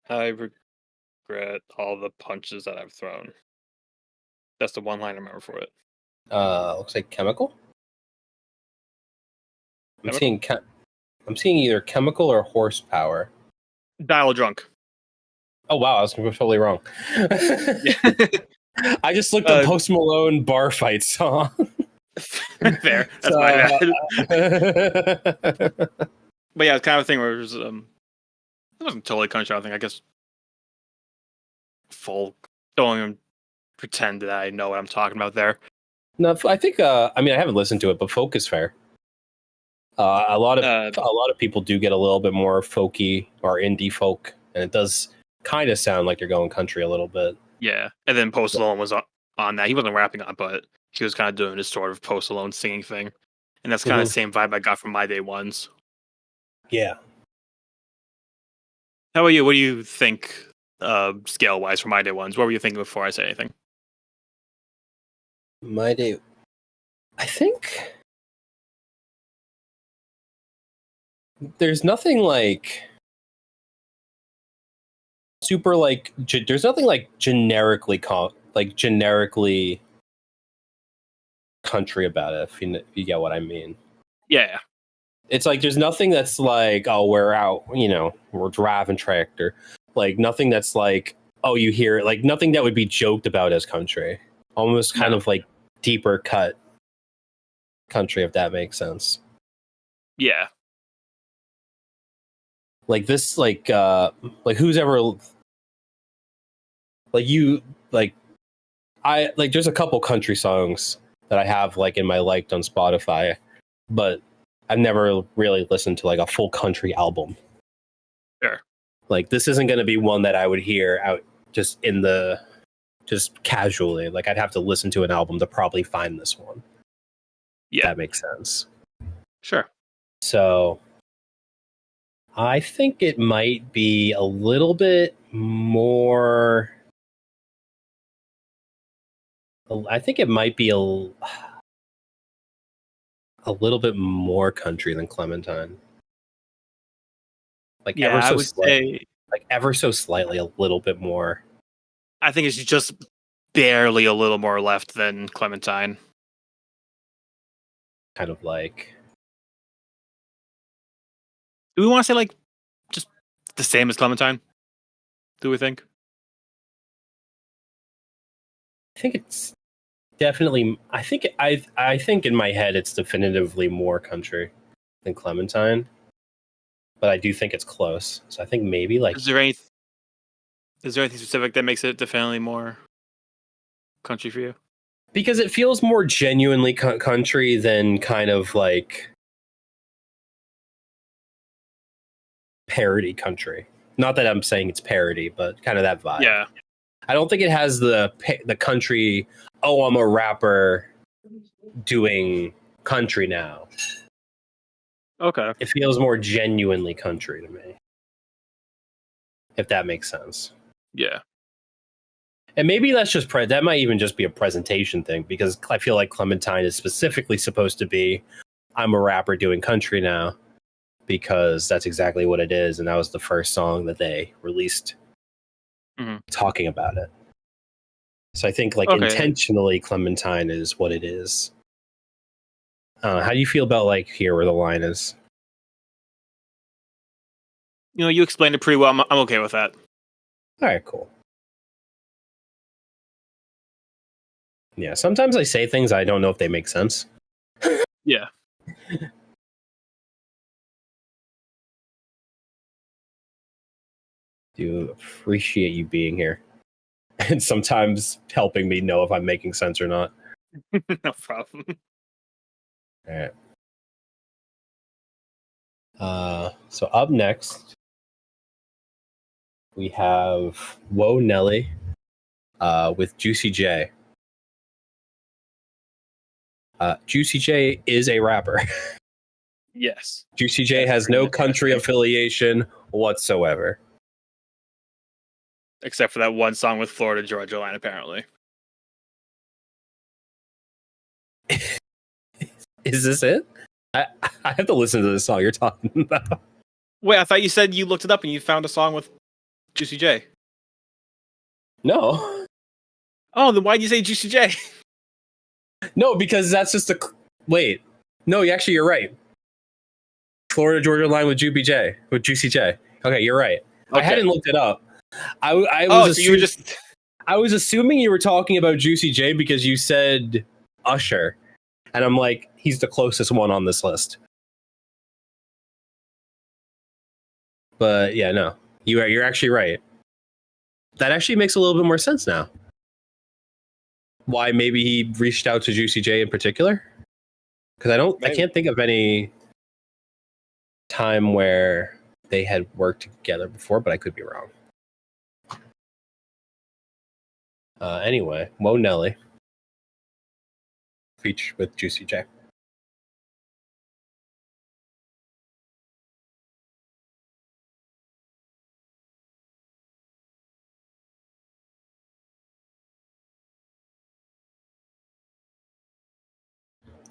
I regret all the punches that I've thrown. That's the one line I remember for it. Looks like Chemical. I'm seeing either Chemical or Horsepower. Dial Drunk. Oh wow, I was totally wrong. I just looked up Post Malone bar fight song. Fair. That's my bad. But yeah, it's kind of a thing where it wasn't totally country. I guess folk. Don't even pretend that I know what I'm talking about there. No, I think. I haven't listened to it, but folk is fair. A lot of people do get a little bit more folky or indie folk, and it does kind of sound like you're going country a little bit. Yeah, and then Post Malone was on that. He wasn't rapping on it, but he was kind of doing this sort of Post Malone singing thing, and that's kind of the same vibe I got from My Day Ones. Yeah. How about you? What do you think, scale wise, for My Day Ones? What were you thinking before I say anything? My Day, I think there's nothing like super like. There's nothing like generically country about it. If you get what I mean. Yeah. It's like there's nothing that's like, oh, we're out, we're driving tractor. Like nothing that's like, oh, you hear it. Like nothing that would be joked about as country. Almost kind of like deeper cut country, if that makes sense. Yeah. Like this, like who's ever like you like I like there's a couple country songs that I have like in my liked on Spotify, but I've never really listened to like a full country album. Sure. Like this isn't going to be one that I would hear out just casually. Like I'd have to listen to an album to probably find this one. Yeah. That makes sense. Sure. So I think it might be a little bit more. I think it might be a little bit more country than Clementine. Like yeah, I would say like ever so slightly a little bit more. I think it's just barely a little more left than Clementine. Kind of like. Do we want to say like just the same as Clementine? Do we think? I think it's definitely. I think in my head it's definitively more country than Clementine, but I do think it's close. So I think maybe like. Is there anything specific that makes it definitely more country for you? Because it feels more genuinely country than kind of like parody country. Not that I'm saying it's parody, but kind of that vibe. Yeah. I don't think it has the country. Oh, I'm a rapper doing country now. Okay. It feels more genuinely country to me, if that makes sense. Yeah. And maybe that's just that might even just be a presentation thing, because I feel like Clementine is specifically supposed to be, I'm a rapper doing country now, because that's exactly what it is, and that was the first song that they released talking about it. So I think intentionally Clementine is what it is. How do you feel about like Here Where the Line Is? You explained it pretty well. I'm okay with that. All right, cool. Yeah, sometimes I say things I don't know if they make sense. Yeah. Do appreciate you being here and sometimes helping me know if I'm making sense or not. No problem. All right. So up next, we have Whoa Nelly with Juicy J. Juicy J is a rapper. Yes. Juicy J has no country affiliation whatsoever. Except for that one song with Florida Georgia Line, apparently. Is this it? I have to listen to this song you're talking about. Wait, I thought you said you looked it up and you found a song with Juicy J. No. Oh, then why'd you say Juicy J? No, because that's just wait. No, actually, you're right. Florida Georgia Line with Juicy J. Okay, you're right. Okay. I hadn't looked it up. I was so you were just. I was assuming you were talking about Juicy J because you said Usher, and I'm like, he's the closest one on this list. But yeah, no, you're actually right. That actually makes a little bit more sense now. Why maybe he reached out to Juicy J in particular? Because I can't think of any time where they had worked together before, but I could be wrong. Anyway, Whoa Nelly featured with Juicy J.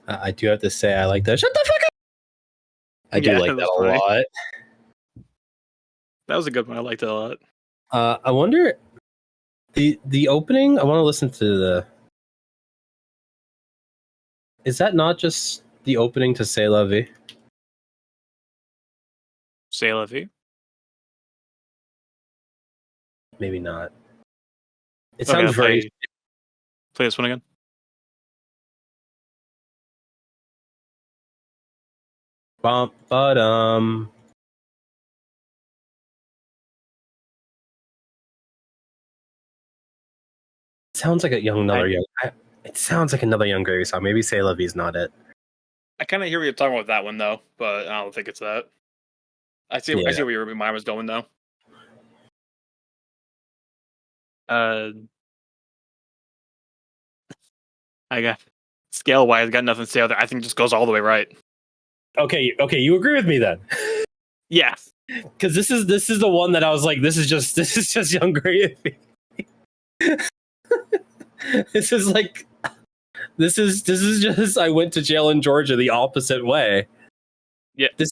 I do have to say I like that. Shut the fuck up! I do like that a lot. That was a good one. I liked it a lot. I wonder the opening. I want to listen to the. Is that not just the opening to C'est La Vie? C'est La Vie? Maybe not. It sounds very. Play this one again. Bum, ba-dum. It sounds like it sounds like another Young Gravy song. Maybe C'est La Vie is not it. I kind of hear what you're talking about with that one though, but I don't think it's that. I see where your mind was going though. I got scale wise, got nothing to say other. I think it just goes all the way right. Okay, you agree with me then? Yes. Because this is the one that I was like, this is just Young Gravy. This is just I went to jail in Georgia the opposite way. Yeah, this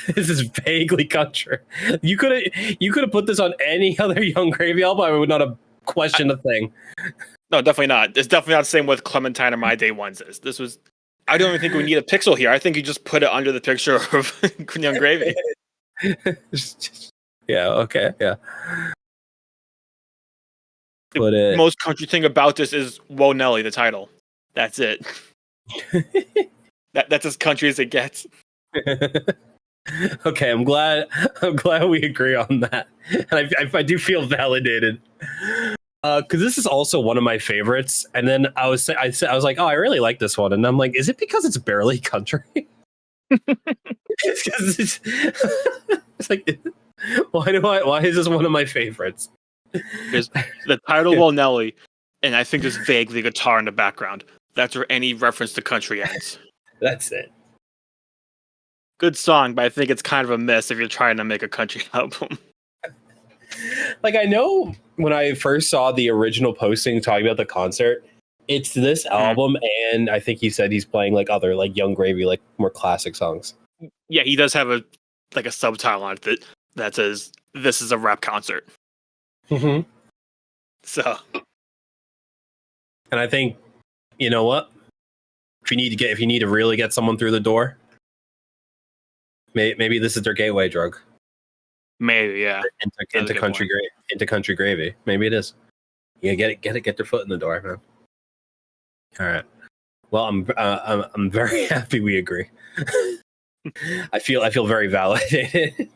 is vaguely country. You could have put this on any other Young Gravy album. I would not have question a thing. No, definitely not. It's definitely not the same with Clementine or My Day Ones is. This was. I don't even think we need a pixel here. I think you just put it under the picture of Young Gravy. Yeah. Okay. Yeah. The most country thing about this is Whoa Nelly, the title. That's it. That's as country as it gets. Okay, I'm glad we agree on that, and I do feel validated. Because this is also one of my favorites, and then I was like, oh, I really like this one, and I'm like, is it because it's barely country? It's like, why is this one of my favorites? There's the title Whoa Nelly, and I think there's vaguely guitar in the background. That's where any reference to country ends. That's it. Good song, but I think it's kind of a miss if you're trying to make a country album. Like, I know when I first saw the original posting talking about the concert, it's this album, and I think he said he's playing like other like Young Gravy, like more classic songs. Yeah, he does have a subtitle on it that says "This is a rap concert." Mm-hmm. So, and I think, you know what, if you need to really get someone through the door, maybe this is their gateway drug. Maybe, yeah. Into country gravy. Maybe it is. Yeah, get their foot in the door, man. All right. Well, I'm very happy we agree. I feel very validated.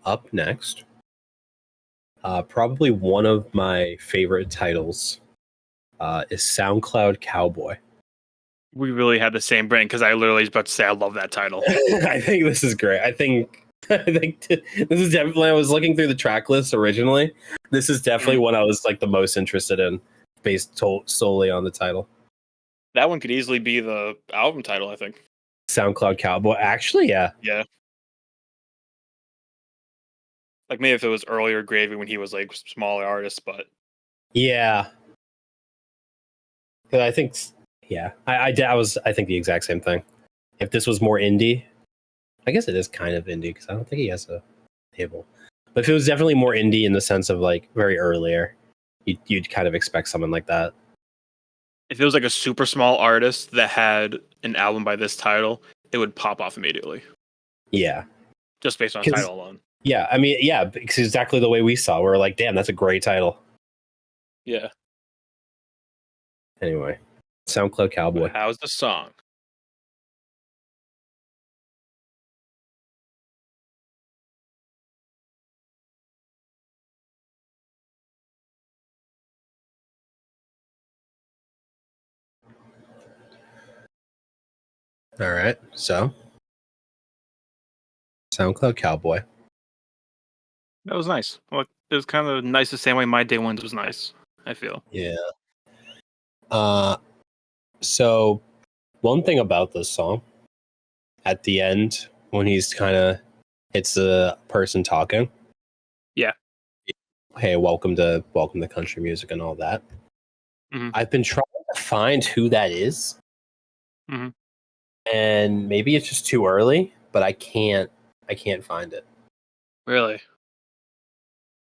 Up next, probably one of my favorite titles is SoundCloud Cowboy. We really had the same brain because I literally was about to say I love that title. I think this is great. I think this is definitely. I was looking through the track list originally. This is definitely one I was like the most interested in, based solely on the title. That one could easily be the album title, I think. SoundCloud Cowboy. Actually, yeah. Yeah. Like maybe if it was earlier Gravy when he was like smaller artist, but yeah. I think, yeah, I think the exact same thing. If this was more indie, I guess it is kind of indie because I don't think he has a label. But if it was definitely more indie in the sense of like very earlier, you'd kind of expect someone like that. If it was like a super small artist that had an album by this title, it would pop off immediately. Yeah. Just based on title alone. Yeah, I mean, yeah, because exactly the way we saw. We're like, damn, that's a great title. Yeah. Anyway, SoundCloud Cowboy. How's the song? All right, so SoundCloud Cowboy. That was nice. Well, it was kind of nice the same way My Day Ones was nice, I feel. Yeah. So one thing about this song, at the end, when he's it's the person talking. Yeah. Hey, welcome to country music and all that. Mm-hmm. I've been trying to find who that is. Mm-hmm. And maybe it's just too early, but I can't find it. Really?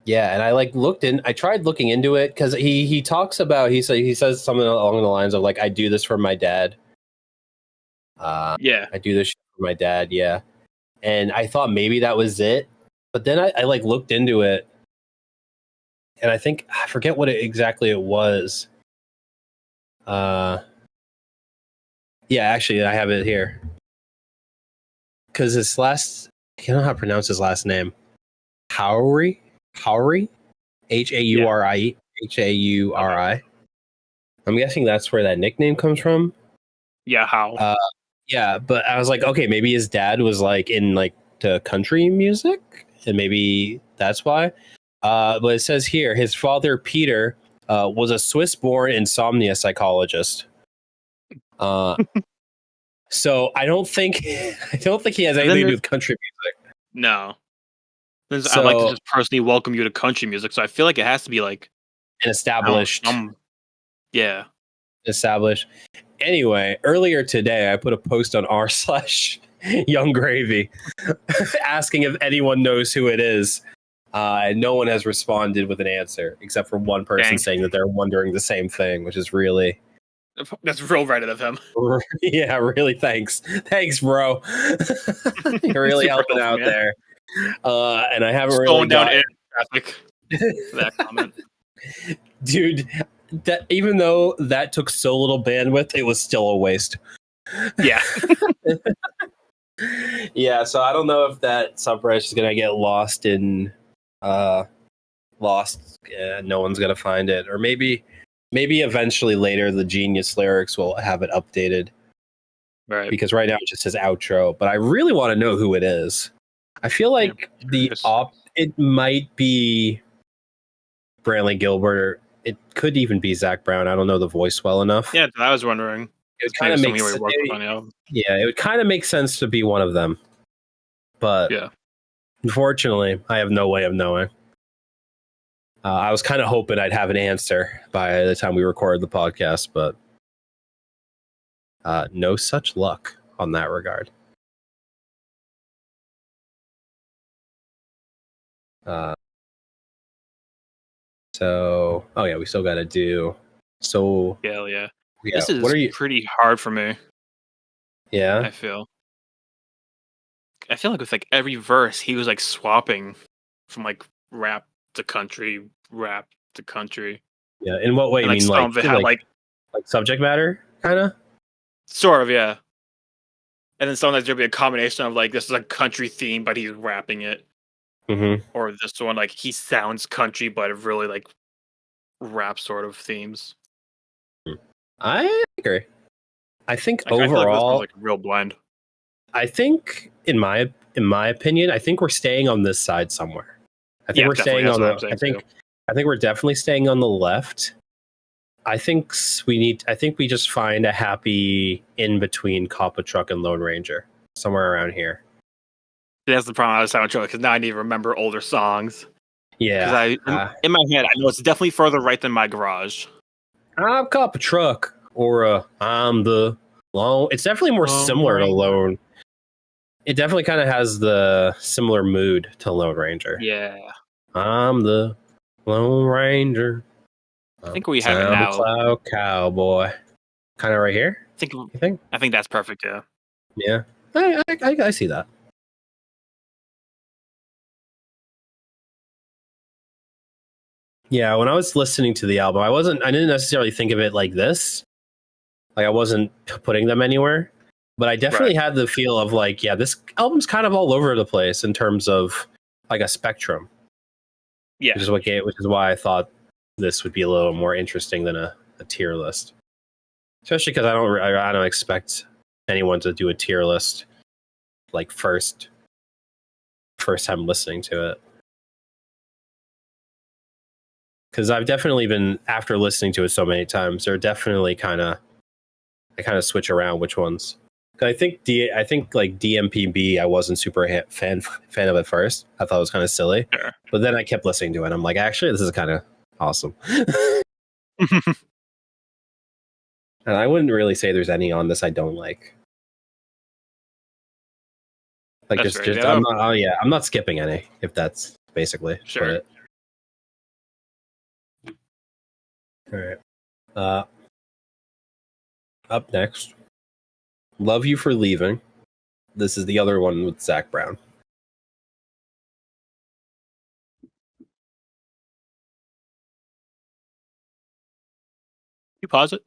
Yeah, and I tried looking into it because he talks about he says something along the lines of like, I do this for my dad. Yeah. I do this for my dad, yeah. And I thought maybe that was it. But then I like looked into it, and I forget what exactly it was. Yeah, actually I have it here. Because I don't know how to pronounce his last name. Hauri? Hauri? Hauri? Hauri. I'm guessing that's where that nickname comes from. Yeah, how? Yeah, but I was like, okay, maybe his dad was like in like the country music, and maybe that's why. But it says here his father Peter was a Swiss-born insomnia psychologist. So I don't think he has anything to do with country music. No. So, I'd like to just personally welcome you to country music, so I feel like it has to be like an established. Yeah. Established. Anyway, earlier today, I put a post on r/Young Gravy asking if anyone knows who it is. And no one has responded with an answer except for one person saying that they're wondering the same thing, which is really... That's real Reddit of him. Yeah, really. Thanks, bro. You're really helping out there. And I haven't really down air traffic. That comment, dude. That even though that took so little bandwidth, it was still a waste. Yeah. Yeah. So I don't know if that subreddit is gonna get lost in lost. No one's gonna find it, or maybe eventually later the Genius Lyrics will have it updated. Right. Because right now it just says outro, but I really want to know who it is. I feel like it might be Brantley Gilbert, or it could even be Zach Brown. I don't know the voice well enough. Yeah, I was wondering. It kind of makes it would kind of make sense to be one of them. But yeah, unfortunately, I have no way of knowing. I was kind of hoping I'd have an answer by the time we recorded the podcast, but no such luck on that regard. So, oh yeah, we still got to do. So yeah. This is pretty hard for me. Yeah, I feel like with like every verse, he was like swapping from like rap to country. Yeah, in what way? And, you mean like subject matter, kind of? Sort of, yeah. And then sometimes there'll be a combination of like this is a country theme, but he's rapping it. Mm-hmm. Or this one, like he sounds country, but really like rap sort of themes. I agree. I think overall, I feel like this one's like a real blend. I think, in my opinion, I think we're staying on this side somewhere. I think we're staying on the. I think we're definitely staying on the left. I think we just find a happy in between Coppa Truck and Lone Ranger somewhere around here. That's the problem I was having trouble because now I need to remember older songs. Yeah, because in my head I know it's definitely further right than My Garage. I'm Coppa Truck, or I'm the Lone. It's definitely more similar to Lone. It definitely kind of has the similar mood to Lone Ranger. Yeah, I'm the Lone Ranger. I think we have it now. Cloud Cowboy, kind of right here. You think? I think that's perfect. Yeah. Yeah, I see that. Yeah, when I was listening to the album, I didn't necessarily think of it like this. Like I wasn't putting them anywhere, but I definitely had the feel of like, yeah, this album's kind of all over the place in terms of like a spectrum. Yeah, which is why I thought this would be a little more interesting than a tier list. Especially because I don't expect anyone to do a tier list like first time listening to it. Because I've definitely been, after listening to it so many times, they're definitely I kind of switch around which ones. I think like DMPB, I wasn't super fan of at first. I thought it was kind of silly, but then I kept listening to it. I'm like, actually, this is kind of awesome. And I wouldn't really say there's any on this I don't like. Like I'm not skipping any. If that's basically sure. All right. Up next, Love You for Leaving. This is the other one with Zach Brown. You pause it?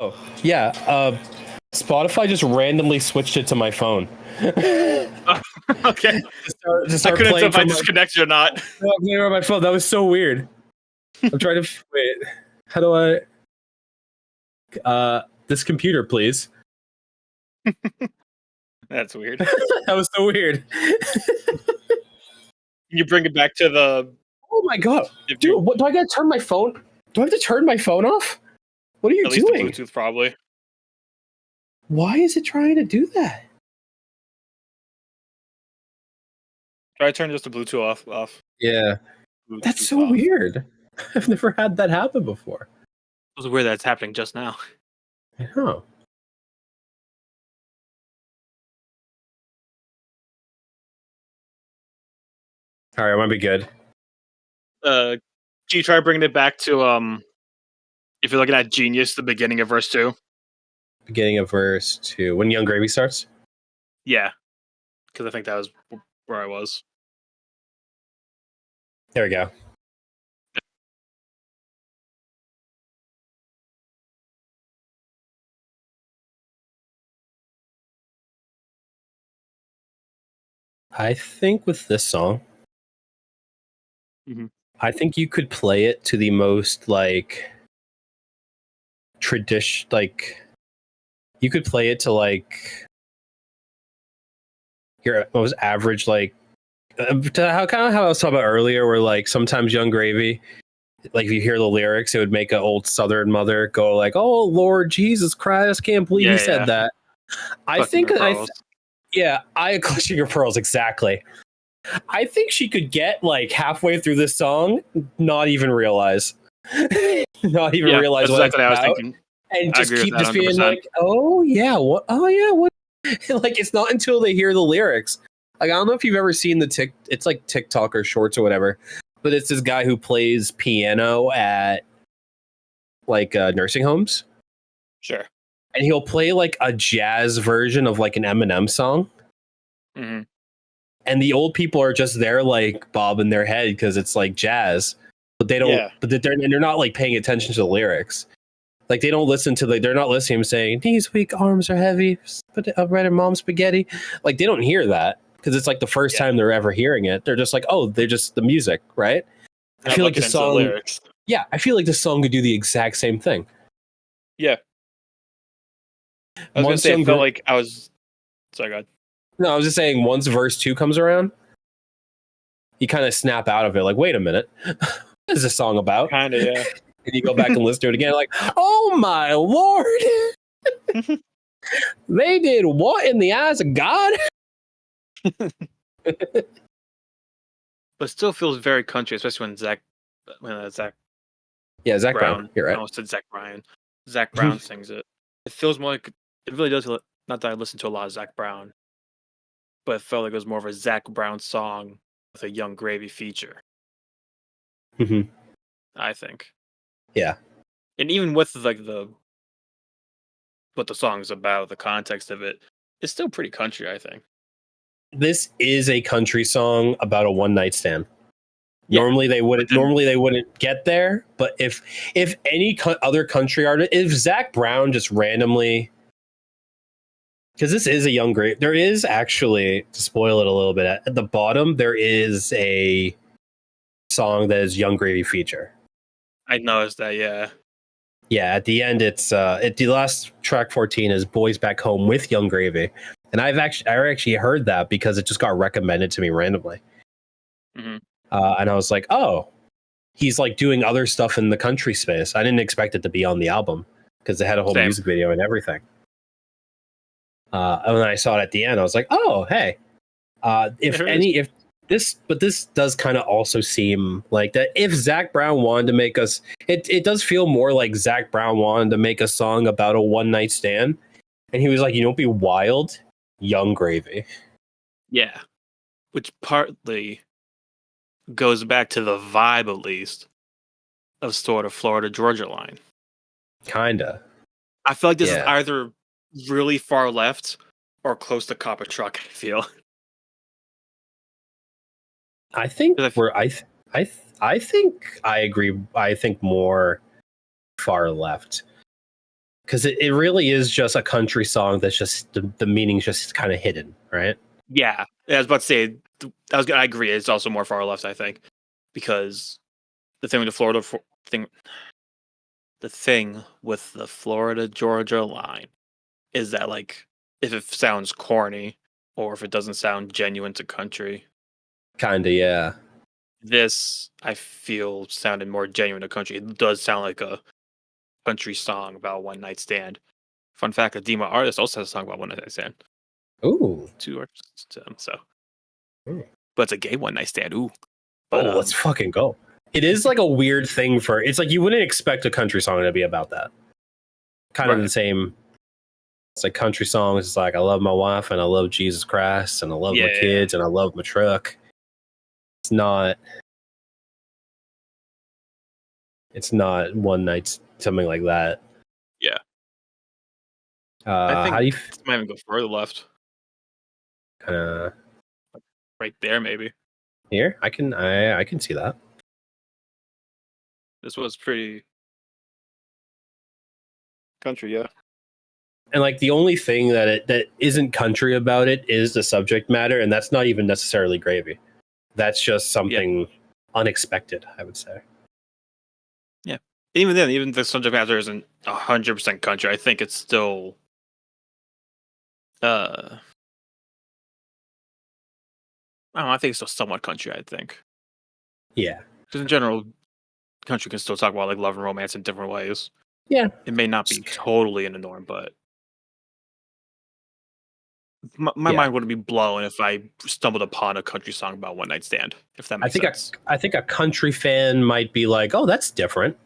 Oh, yeah. Spotify just randomly switched it to my phone. Okay. To start I couldn't tell if I disconnected or not. On my phone. That was so weird. I'm trying to wait. How do I? This computer, please. That's weird. That was so weird. You bring it back to the. Oh my god, dude! What do I gotta turn my phone? Do I have to turn my phone off? What are you doing? At least the Bluetooth, probably. Why is it trying to do that? Try turning just the Bluetooth off. Yeah, that's Bluetooth so off. weird. I've never had that happen before. It was weird that it's happening just now. I know. All right, I want to be good. Can you try bringing it back to if you're looking at Genius, the beginning of verse 2? Beginning of verse 2. When Young Gravy starts? Yeah, because I think that was where I was. There we go. I think with this song, I think you could play it to the most like tradition, like you could play it to like your most average, like to how kind of how I was talking about earlier, where like sometimes Young Gravy, like if you hear the lyrics, it would make an old Southern mother go like, "Oh Lord Jesus Christ, can't believe he said that." I think I clutching her pearls exactly. I think she could get like halfway through this song, not even realize, realize what it's exactly what I was about, thinking. and just keep just being like, "Oh yeah, what? Oh yeah, what?" Like it's not until they hear the lyrics. Like I don't know if you've ever seen it's like TikTok or Shorts or whatever, but it's this guy who plays piano at like nursing homes. Sure. And he'll play like a jazz version of like an Eminem song. Mm-hmm. And the old people are just there like bobbing their head because it's like jazz, but they don't. But they're not like paying attention to the lyrics. Like they don't listen to they're not listening to him saying these weak arms are heavy, but I've read in mom's spaghetti. Like they don't hear that because it's like the first time they're ever hearing it. They're just like, oh, they're just the music, right? I feel like the song. Lyrics. Yeah, I feel like the song could do the exact same thing. Yeah. I was going to say, it felt like I was. Sorry, God. No, I was just saying, once verse 2 comes around, you kind of snap out of it. Like, wait a minute, what is this song about? Kind of, yeah. And you go back and listen to it again, like, oh my Lord, they did what in the eyes of God? But still feels very country, especially when Zach. Yeah, Zach Brown. You're right. I almost said Zach Bryan. Zach Brown sings it. It feels more like it really does. Not that I listen to a lot of Zach Brown, but it felt like it was more of a Zach Brown song with a Young Gravy feature. Mm-hmm. I think. Yeah, and even with like what the song's about, the context of it, it's still pretty country. I think this is a country song about a one night stand. Yeah. Normally they wouldn't get there, but if any other country artist, if Zach Brown just randomly, because this is a Young Gravy, there is actually, to spoil it a little bit, at the bottom there is a song that is Young Gravy feature. I noticed that, yeah. Yeah, at the end it's the last track 14 is Boys Back Home with Young Gravy, and I actually heard that because it just got recommended to me randomly. Mm-hmm. And I was like, oh, he's like doing other stuff in the country space. I didn't expect it to be on the album because they had a whole music video and everything. And when I saw it at the end, I was like, oh, hey, this does kind of also seem like that if Zach Brown wanted to make us, it does feel more like Zach Brown wanted to make a song about a one night stand. And he was like, you know, be wild, Young Gravy. Yeah. Which partly goes back to the vibe, at least, of sort of Florida Georgia line. Kinda. I feel like this is either really far left or close to Copper Truck, I feel. I think I think I agree. I think more far left. Because it really is just a country song that's just the meaning's just kind of hidden, right? Yeah. I was about to say, I agree. It's also more far left, I think. Because the thing with the Florida thing, the thing with the Florida Georgia line is that, like, if it sounds corny or if it doesn't sound genuine to country, kinda, yeah. This I feel sounded more genuine to country. It does sound like a country song about a one night stand. Fun fact: the Dima artist also has a song about one night stand. Ooh, 2 artists to him. So, but it's a gay one night stand. Ooh. But, let's fucking go. It is like a weird thing it's like you wouldn't expect a country song to be about that. Kind of the same. It's like country songs. It's like, I love my wife and I love Jesus Christ and I love my kids and I love my truck. It's not one night, something like that. Yeah. I think how do you might even go further left. Right there, maybe. Here, I can see that. This was pretty country, yeah. And like the only thing that isn't country about it is the subject matter, and that's not even necessarily gravy. That's just something unexpected, I would say. Yeah. Even then, even the subject matter isn't 100% country. I think it's still I don't know, I think it's still somewhat country, I think. Yeah. Because in general, country can still talk about like love and romance in different ways. Yeah. It may not be totally in the norm, but my mind wouldn't be blown if I stumbled upon a country song about one night stand, if that makes sense. I think a country fan might be like, oh, that's different.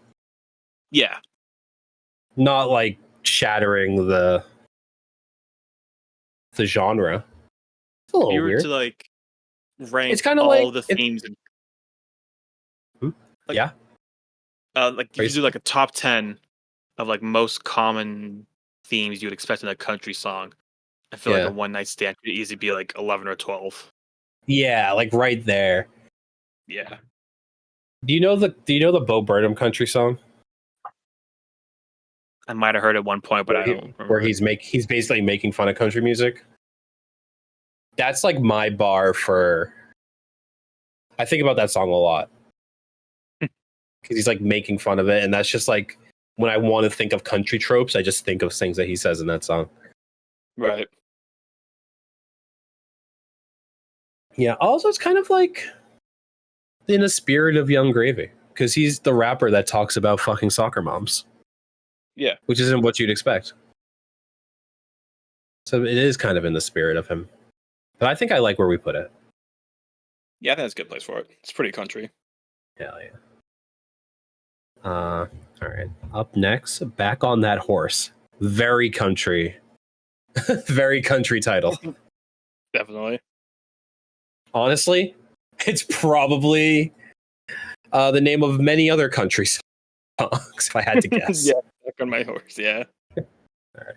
Yeah. Not like shattering the genre. It's a little if you were weird. To like rank it's kind of all like the themes and like, yeah. Like if you do like a top 10 of like most common themes you would expect in a country song, I feel like a one night stand could easily be like 11 or 12. Yeah, like right there. Yeah. Do you know the Bo Burnham country song? I might have heard at one point, but I don't remember. Where he's basically making fun of country music. That's like my bar for. I think about that song a lot because he's like making fun of it, and that's just like when I want to think of country tropes, I just think of things that he says in that song. Right. Yeah. Also, it's kind of like in the spirit of Young Gravy because he's the rapper that talks about fucking soccer moms. Yeah. Which isn't what you'd expect. So it is kind of in the spirit of him. But I think I like where we put it. Yeah, I think that's a good place for it. It's pretty country. Hell yeah. All right. Up next, Back on That Horse. Very country. Very country title. Definitely. Honestly, it's probably the name of many other country songs, if I had to guess. Yeah, Back on My Horse, yeah. All right.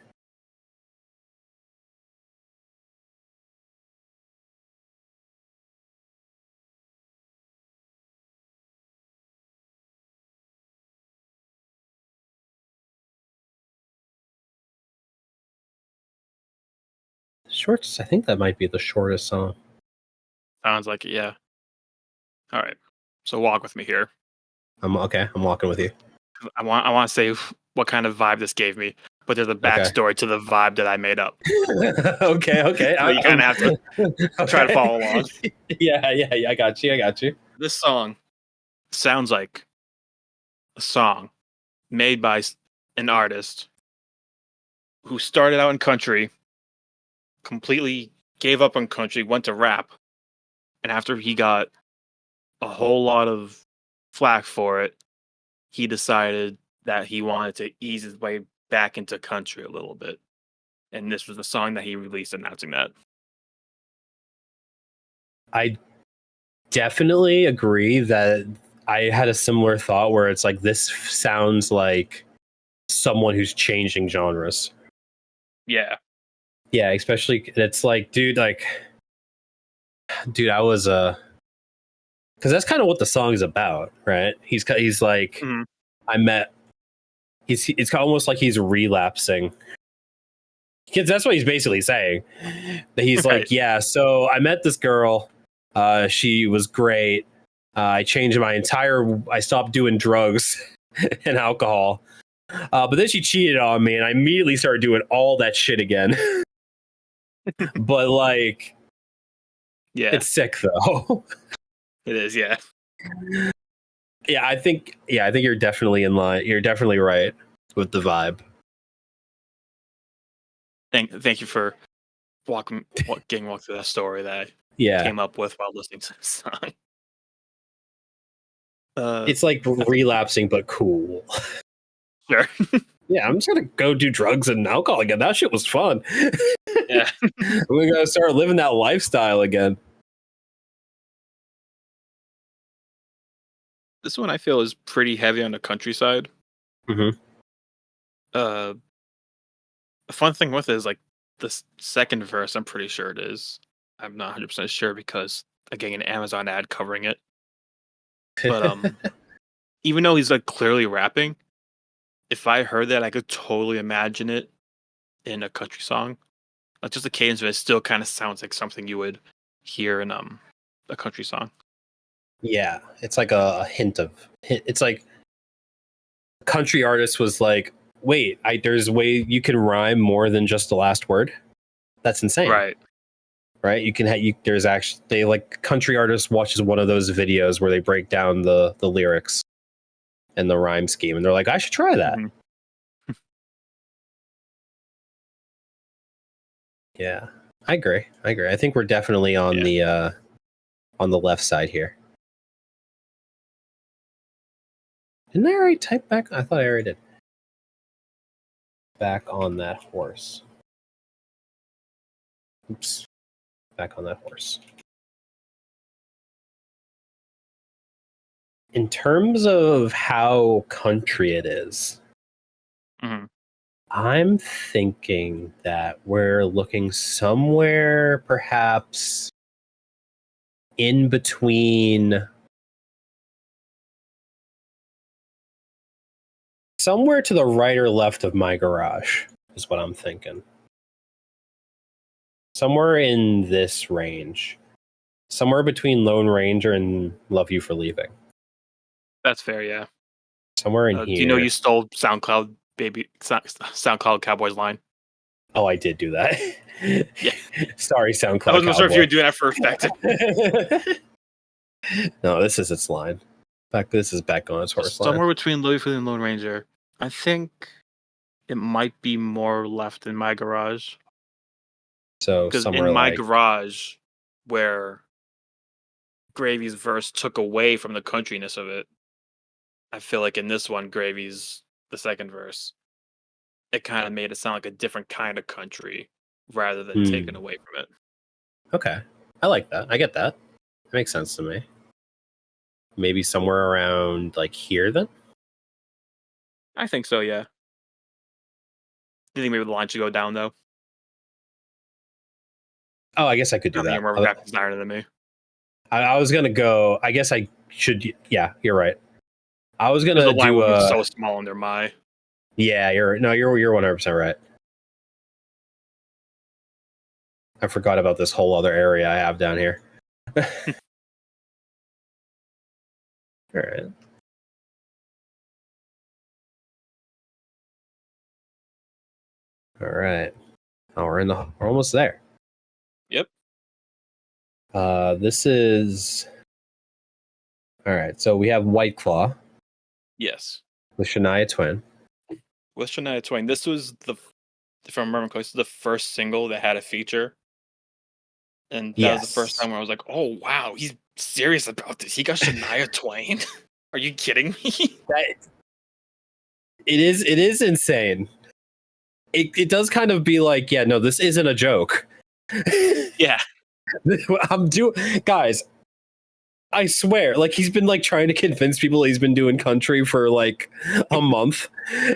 Shorts, I think that might be the shortest song. Sounds like it, yeah. All right. So walk with me here. I'm walking with you. I want to say what kind of vibe this gave me, but there's a backstory to the vibe that I made up. okay. So you kind of have to try to follow along. Yeah, I got you. This song sounds like a song made by an artist who started out in country, completely gave up on country, went to rap, and after he got a whole lot of flack for it, he decided that he wanted to ease his way back into country a little bit. And this was the song that he released announcing that. I definitely agree that I had a similar thought where it's like, this sounds like someone who's changing genres. Yeah. Yeah, especially, it's like, dude, I was because that's kind of what the song is about, right? He's like, Mm-hmm. it's almost like he's relapsing. Because that's what he's basically saying. That he's Right. like, yeah, so I met this girl. She was great. I changed I stopped doing drugs and alcohol. But then she cheated on me and I immediately started doing all that shit again. But like, yeah, it's sick though. It is, yeah. Yeah, I think you're definitely in line. You're definitely right with the vibe. Thank you for getting walked through that story. That Yeah. came up with while listening to the song. It's like relapsing, but cool. Sure. Yeah, I'm just gonna go do drugs and alcohol again. That shit was fun. Yeah. We're gonna start living that lifestyle again. This one I feel is pretty heavy on the countryside. Mhm. The fun thing with it is like the second verse. I'm pretty sure it is. I'm not 100% sure because again, an Amazon ad covering it. But even though he's like clearly rapping, if I heard that, I could totally imagine it in a country song. Like just the cadence of it still kind of sounds like something you would hear in a country song. Yeah, it's like a hint of. It's like country artist was like, wait, there's a way you can rhyme more than just the last word. That's insane, Right. right? You can there's actually they like country artist watches one of those videos where they break down the lyrics and the rhyme scheme, and they're like, I should try that. Mhm. Yeah, I agree. I think we're definitely on the left side here. Didn't I already type back? I thought I already did. Back on that horse. Oops. Back on that horse. In terms of how country it is, Mhm. I'm thinking that we're looking somewhere perhaps in between, somewhere to the right or left of My Garage is what I'm thinking. Somewhere in this range. Somewhere between Lone Ranger and Love You for Leaving. That's fair, yeah. Somewhere in here. Do you know you stole SoundCloud SoundCloud Cowboys line? Oh, I did do that. Yeah. Sorry, SoundCloud. I wasn't sure if you were doing that for effect. No, this is its line. This is back on its horse line. Somewhere between Love You for Leaving and Lone Ranger. I think it might be more left in My Garage. So Because somewhere in My like Garage, where Gravy's verse took away from the countryness of it, I feel like in this one, Gravy's the second verse, it kind of made it sound like a different kind of country rather than taken away from it. Okay, I like that. I get that. It makes sense to me. Maybe somewhere around like here then. I think so, yeah. Do you think maybe the line should go down though? Oh, I guess I could do I mean, that. you're more of a graphic designer than me. I was gonna go. I guess I should. Yeah, you're right. I was gonna The line do would be a. so small under my. Yeah, you're 100% right. I forgot about this whole other area I have down here. All right. All right. Oh, we're almost there. Yep. This is all right. So we have White Claw Yes. with Shania Twain. With Shania Twain, this was if I remember correctly, this is the first single that had a feature. And that was the first time where I was like, oh, wow, he's serious about this. He got Shania Twain? Are you kidding me? It is insane. It does kind of be like, yeah, no, this isn't a joke. Yeah. I'm doing, guys, I swear, like he's been like trying to convince people he's been doing country for like a month.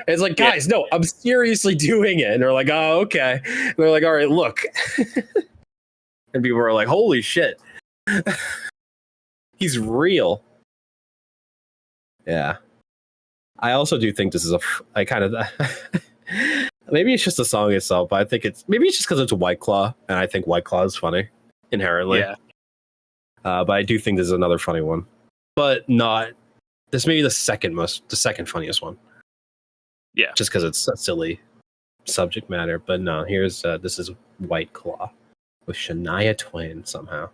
It's like, guys, no, I'm seriously doing it. And they're like, oh, okay. And they're like, all right, look. And people are like, holy shit. He's real. Yeah. I also do think this is I kind of maybe it's just the song itself, but I think maybe it's just because it's White Claw, and I think White Claw is funny inherently. Yeah. But I do think this is another funny one, but not. This may be the second funniest one. Yeah. Just because it's a silly subject matter, but no. Here's this is White Claw with Shania Twain somehow.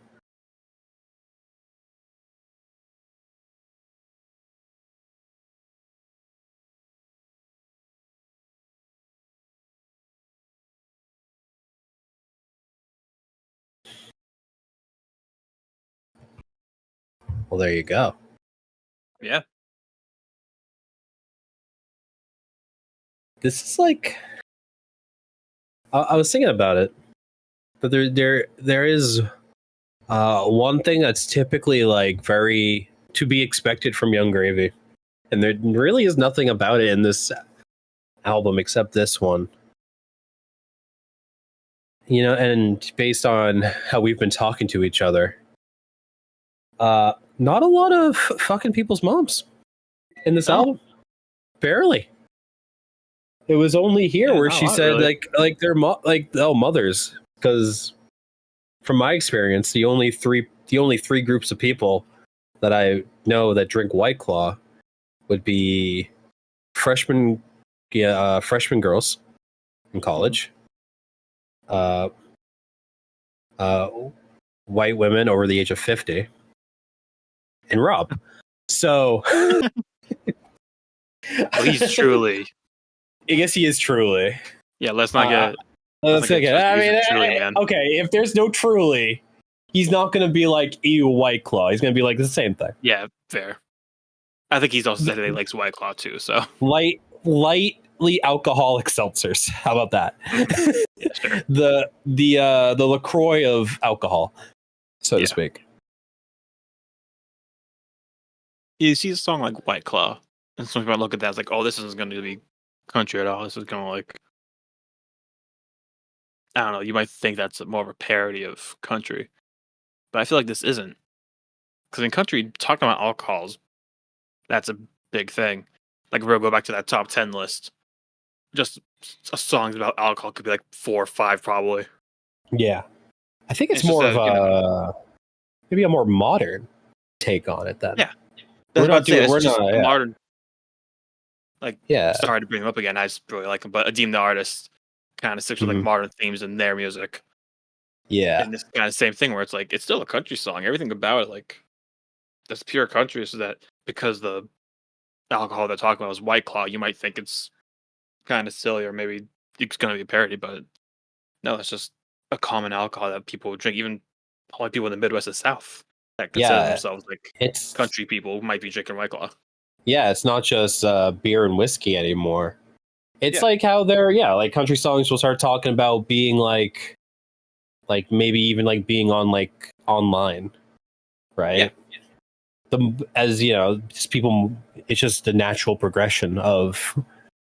Well, there you go. Yeah. This is like, I was thinking about it, but there is one thing that's typically like very to be expected from Young Gravy, and there really is nothing about it in this album except this one. You know, and based on how we've been talking to each other, not a lot of fucking people's moms in this album. Barely. It was only here where she said really. like their mothers, because from my experience, the only three groups of people that I know that drink White Claw would be freshman girls in college, white women over the age of 50, and Rob. So well, he's truly. I guess he is truly. Yeah, let's not get. Let's not get. I mean, truly, man. Okay, if there's no truly, he's not going to be like ew White Claw. He's going to be like the same thing. Yeah, fair. I think he's also said that he likes White Claw too. So lightly alcoholic seltzers. How about that? Yeah, sure. The LaCroix of alcohol, so to speak. You see a song like White Claw, and some people look at that as like, oh, this isn't going to be country at all. This is going to like, I don't know. You might think that's more of a parody of country, but I feel like this isn't. Because in country, talking about alcohols, that's a big thing. Like, we'll go back to that top 10 list. Just songs about alcohol could be like 4 or 5, probably. Yeah, I think it's more of a maybe a more modern take on it. Then we're not modern. Like, sorry to bring them up again. I just really like them, but Adeem the artist kind of sticks with like modern themes in their music. Yeah, and this kind of same thing where it's like it's still a country song. Everything about it, like, that's pure country. So that because the alcohol they're talking about is White Claw, you might think it's kind of silly or maybe it's going to be a parody, but no, it's just a common alcohol that people drink. Even all the people in the Midwest and South that consider themselves like country people might be drinking White Claw. Yeah, it's not just beer and whiskey anymore. It's like how they're like country songs will start talking about being like maybe even like being on like online, right? As you know, people, it's just the natural progression of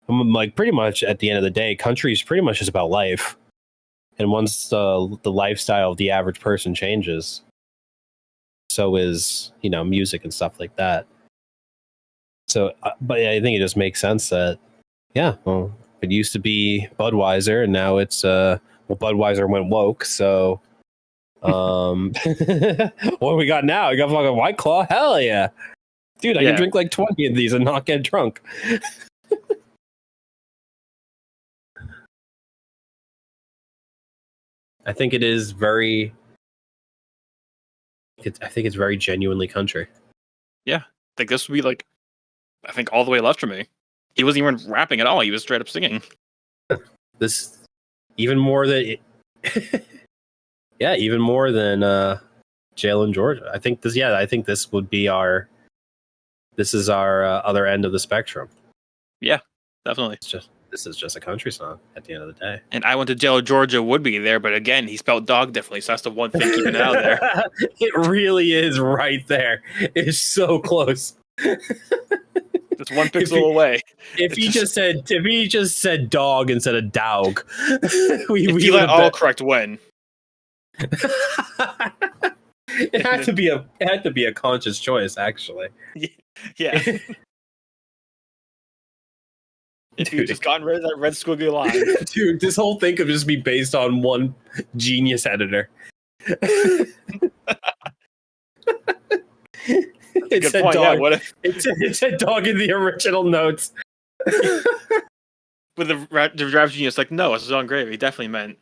like pretty much at the end of the day, country is pretty much just about life. And once the lifestyle of the average person changes, so is music and stuff like that. So, but I think it just makes sense that well, it used to be Budweiser, and now it's Budweiser went woke. So, what do we got now? We got fucking White Claw. Hell yeah, dude! I can drink like 20 of these and not get drunk. I think it is very. I think it's very genuinely country. Yeah, I think this would be like, I think all the way left from me. He wasn't even rapping at all. He was straight up singing. This even more than even more than Jail in Georgia. I think this. Yeah, I think this would be our. This is our other end of the spectrum. Yeah, definitely. This is just a country song at the end of the day. And I Went to Jail, Georgia would be there, but again, he spelled dog differently, so that's the one thing keeping it out there. It really is right there. It's so close. Just one pixel away. If he just said dog instead of dog, we let all correct when. It had to be a conscious choice, actually. Yeah. If you just gotten rid of that red squiggly line. Dude, this whole thing could just be based on one genius editor. It said dog. Yeah, what if... it said dog in the original notes. With the draft genius, like, no, it's on Gravy. He definitely meant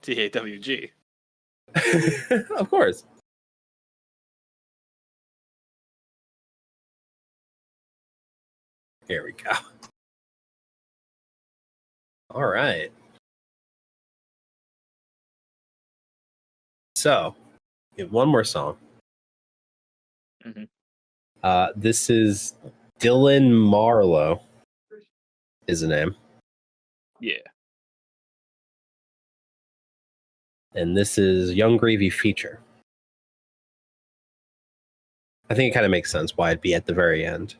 TAWG. Of course. Here we go. All right. So, we have one more song. This is Dylan Marlowe. Is the name. Yeah. And this is Young Gravy feature. I think it kind of makes sense why it'd be at the very end.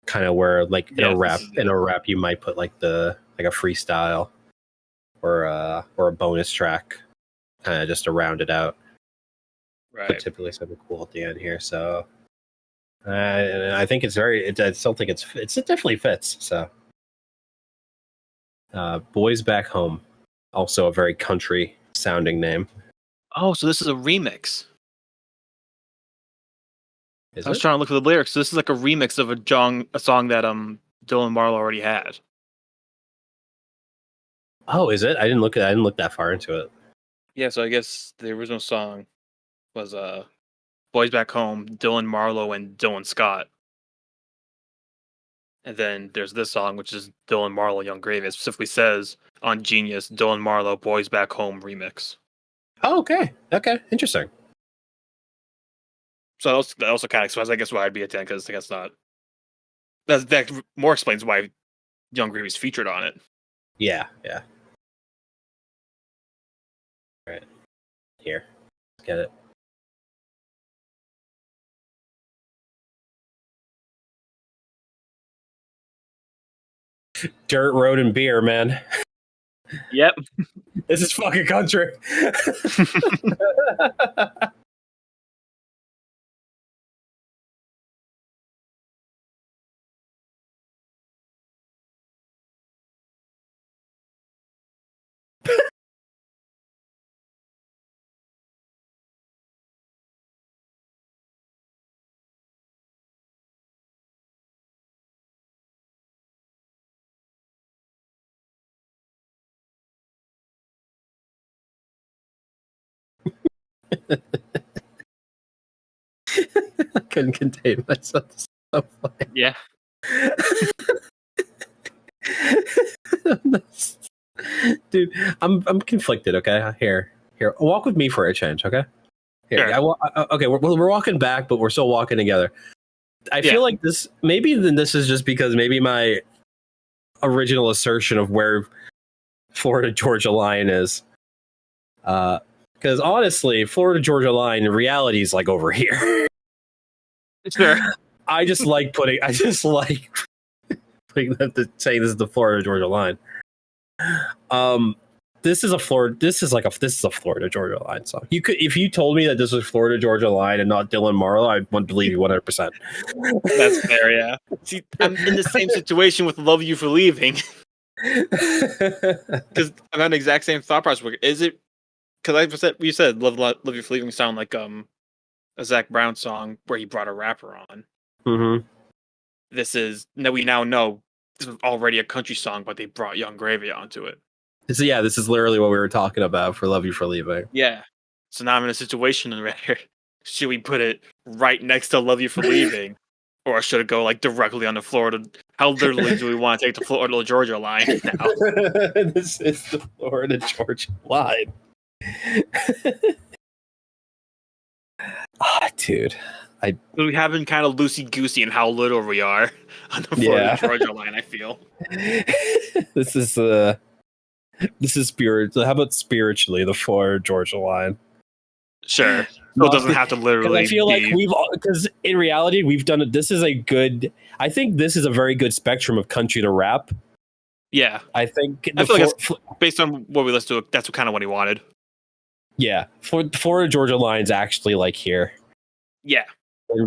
Kind of where like in a rap you might put like a freestyle or a bonus track kind of just to round it out. Right. But typically something cool at the end here. So I think it's very I still think it definitely fits. So Boys Back Home, also a very country sounding name. Oh, so this is a remix. I was trying to look for the lyrics. So this is like a remix of a song that Dylan Marlowe already had. Oh, is it? I didn't look that far into it. Yeah, so I guess the original song was Boys Back Home, Dylan Marlowe and Dylan Scott. And then there's this song, which is Dylan Marlowe, Young Gravy. It specifically says on Genius, Dylan Marlowe, Boys Back Home remix. Oh, okay. Okay, interesting. So that also kind of explains, I guess, why I'd be a 10, because that's not... That more explains why Young Gravy's featured on it. Yeah. All right. Here. Let's get it. Dirt, road, and beer, man. Yep. This is fucking country. I couldn't contain myself. It's so funny. Yeah. Dude, I'm conflicted. Okay, here, walk with me for a change. Okay, here. Sure. Okay, we're walking back, but we're still walking together. I feel like this. Maybe then this is just because maybe my original assertion of where Florida Georgia line is. Because honestly, Florida Georgia line in reality is like over here. Sure. I just like putting them to say this is the Florida Georgia line. This is a Florida Georgia line song. You could, if you told me that this was Florida Georgia line and not Dylan Marlowe, I would believe you 100%. That's fair, yeah. See, I'm in the same situation with "Love You for Leaving" because I'm on the exact same thought process. Is it because you said "Love You for Leaving" sound like a Zach Brown song where he brought a rapper on. Mm-hmm. This is we now know this was already a country song, but they brought Young Gravy onto it. So yeah, this is literally what we were talking about for "Love You for Leaving." Yeah. So now I'm in a situation where should we put it right next to "Love You for Leaving," or should it go like directly on the Florida? How literally do we want to take the Florida Georgia line now? This is the Florida Georgia line. Dude, We have been kind of loosey goosey in how little we are on the Florida Georgia line. I feel this is spirit. How about spiritually the Florida Georgia line? Sure, so it doesn't have to literally. I feel like because in reality we've done it. This is a good. I think this is a very good spectrum of country to rap. Yeah, I think. I feel like based on what we listened to, that's kind of what he wanted. Yeah, Florida Georgia line's actually like here. Yeah.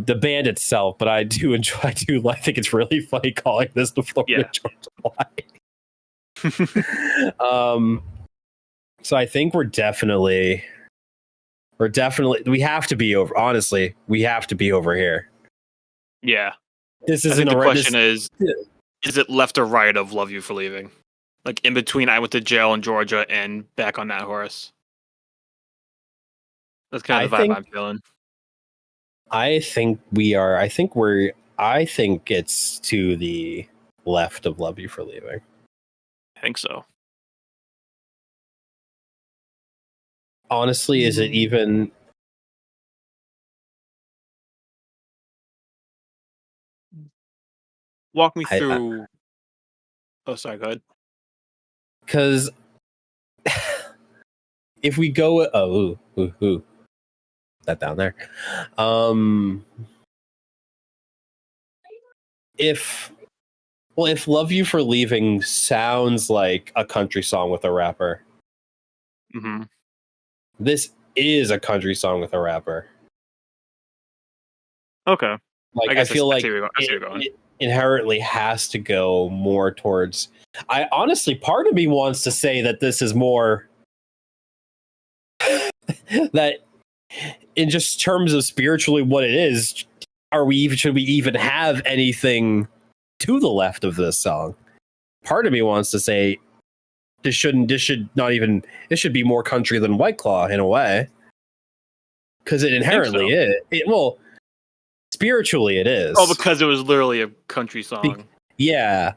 The band itself, but I do enjoy. I think it's really funny calling this the Florida Georgia line. So I think we have to be over. Honestly, we have to be over here. Yeah. This isn't the question is it left or right of "Love You for Leaving"? Like in between "I Went to Jail" in Georgia and "Back on That Horse." That's kind of the vibe I'm feeling. I think we are. I think it's to the left of "Love You for Leaving." I think so. Honestly, is it even? walk me through. Oh, sorry. Go ahead. Because if we go, that down there. If "Love You for Leaving" sounds like a country song with a rapper, this is a country song with a rapper. Okay. Like I feel like it inherently has to go more towards. I honestly, part of me wants to say that this is more that in just terms of spiritually what it is. Should we even have anything to the left of this song? Part of me wants to say this should be more country than White Claw in a way, because it inherently is. Well, spiritually it is. Oh, because it was literally a country song. Yeah,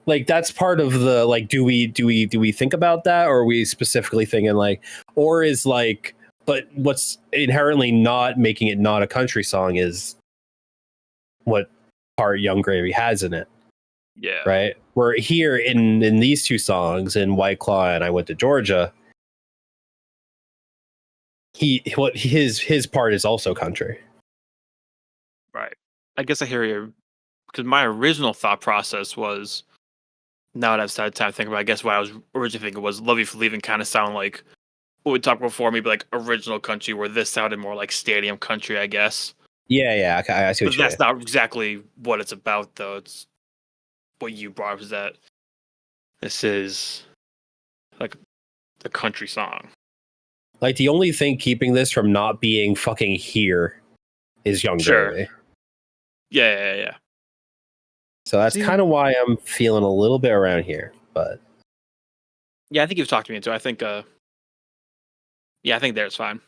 like that's part of the like. Do we think about that, or are we specifically thinking like, or is like? But what's inherently not making it not a country song is what part Young Gravy has in it. Yeah. Right. We're here in these two songs, in White Claw and I Went to Georgia. His part is also country. Right. I guess I hear you, because my original thought process was, now that I've started time to think about it, I guess what I was originally thinking was "Love You for Leaving" kind of sound like what we talked before, maybe like original country, where this sounded more like stadium country, I guess. Yeah, I see what you mean. That's not exactly what it's about, though. It's what you brought up, is that this is like a country song. Like the only thing keeping this from not being fucking here is Young Gravy. Yeah. So that's kind of why I'm feeling a little bit around here. But yeah, I think you've talked to me into. I think I think there's fine.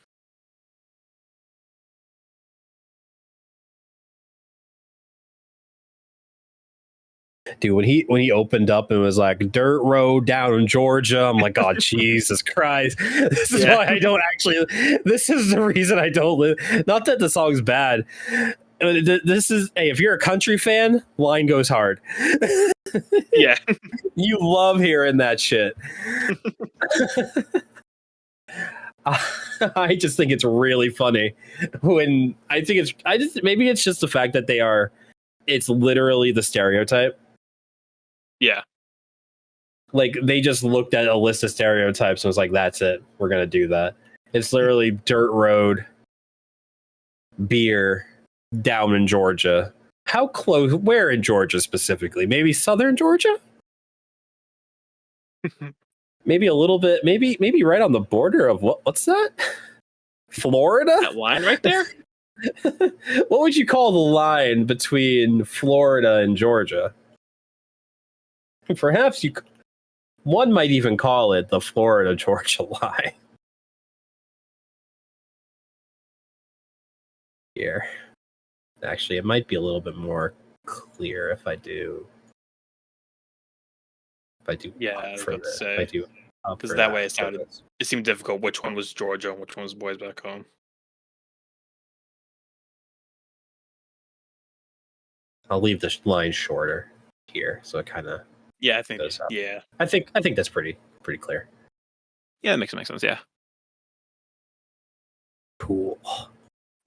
Dude, when he opened up and was like "Dirt Road Down in Georgia," I'm like, oh Jesus Christ! This is why I don't actually. This is the reason I don't live. Not that the song's bad. This is, hey, if you're a country fan, line goes hard. Yeah, you love hearing that shit. I just think it's really funny when maybe it's just the fact that it's literally the stereotype. Yeah. Like they just looked at a list of stereotypes and was like, that's it. We're going to do that. It's literally dirt road, beer, down in Georgia. How close? Where in Georgia specifically? Maybe southern Georgia? Maybe a little bit. Maybe right on the border of what's that? Florida? That line right there? What would you call the line between Florida and Georgia? Perhaps one might even call it the Florida-Georgia line. Here. Actually, it might be a little bit more clear if I do. Yeah, I was about to say. If I do, because that way it seemed difficult which one was Georgia and which one was Boys Back Home. I'll leave the line shorter here, so it kind of. Yeah, I think. Yeah, I think that's pretty clear. Yeah, that makes sense. Yeah. Cool. All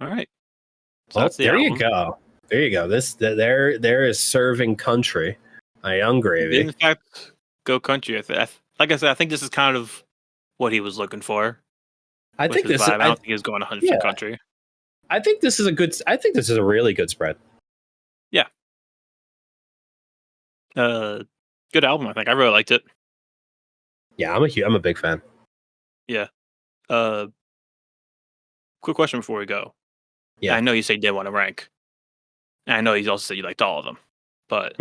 right. So well, there you go. There you go. There is serving country. A Young Gravy. In fact, go country. Like I said, I think this is kind of what he was looking for. I think this. I don't think he's going 100% country. I think this is a really good spread. Yeah. Good album. I think I really liked it. Yeah, I'm a big fan. Yeah. Quick question before we go. Yeah, I know you said you didn't want to rank. And I know you also said you liked all of them. But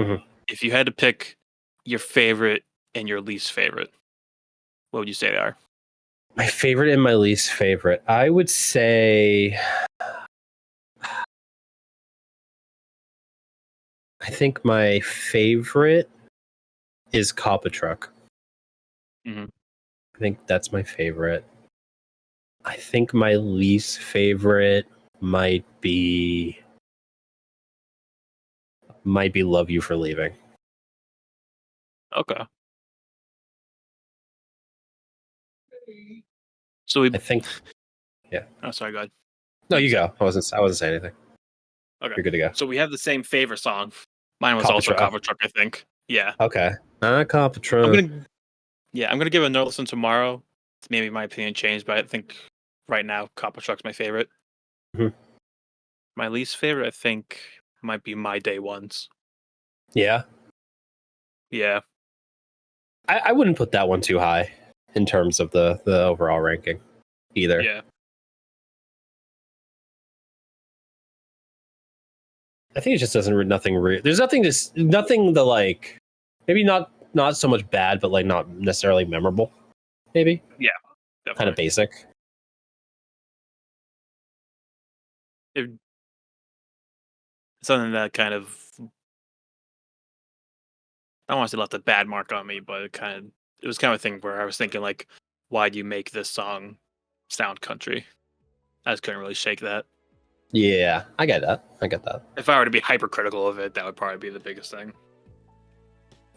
if you had to pick your favorite and your least favorite, what would you say they are? My favorite and my least favorite. I would say, I think my favorite is Cop a Truck. Mm-hmm. I think that's my favorite. I think my least favorite might be might be Love You for Leaving. Okay. So I think. Oh, sorry. Go ahead. No, you go. I wasn't saying anything. Okay. You're good to go. So we have the same favorite song. Mine was Copper also Truck. Copper Truck, I think. Yeah. Okay. Copper Truck. I'm gonna give it another listen tomorrow. Maybe my opinion changed, but I think right now Copper Truck's my favorite. Mhm. My least favorite, I think, might be My Day Ones. Yeah. Yeah. I wouldn't put that one too high in terms of the overall ranking either. Yeah. I think it just doesn't there's nothing to like, maybe not so much bad, but like not necessarily memorable. Maybe. Yeah. Kind of Definitely. basic. Something that kind of, I don't want to say left a bad mark on me, but it was kind of a thing where I was thinking like, why do you make this song sound country? I just couldn't really shake that. Yeah, I get that. If I were to be hypercritical of it, that would probably be the biggest thing.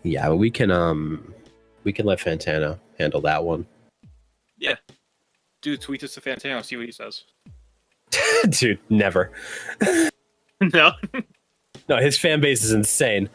Yeah, but we can let Fantano handle that one. Yeah. Dude, tweet this to Fantano, see what he says. Dude, never. No. No, his fan base is insane.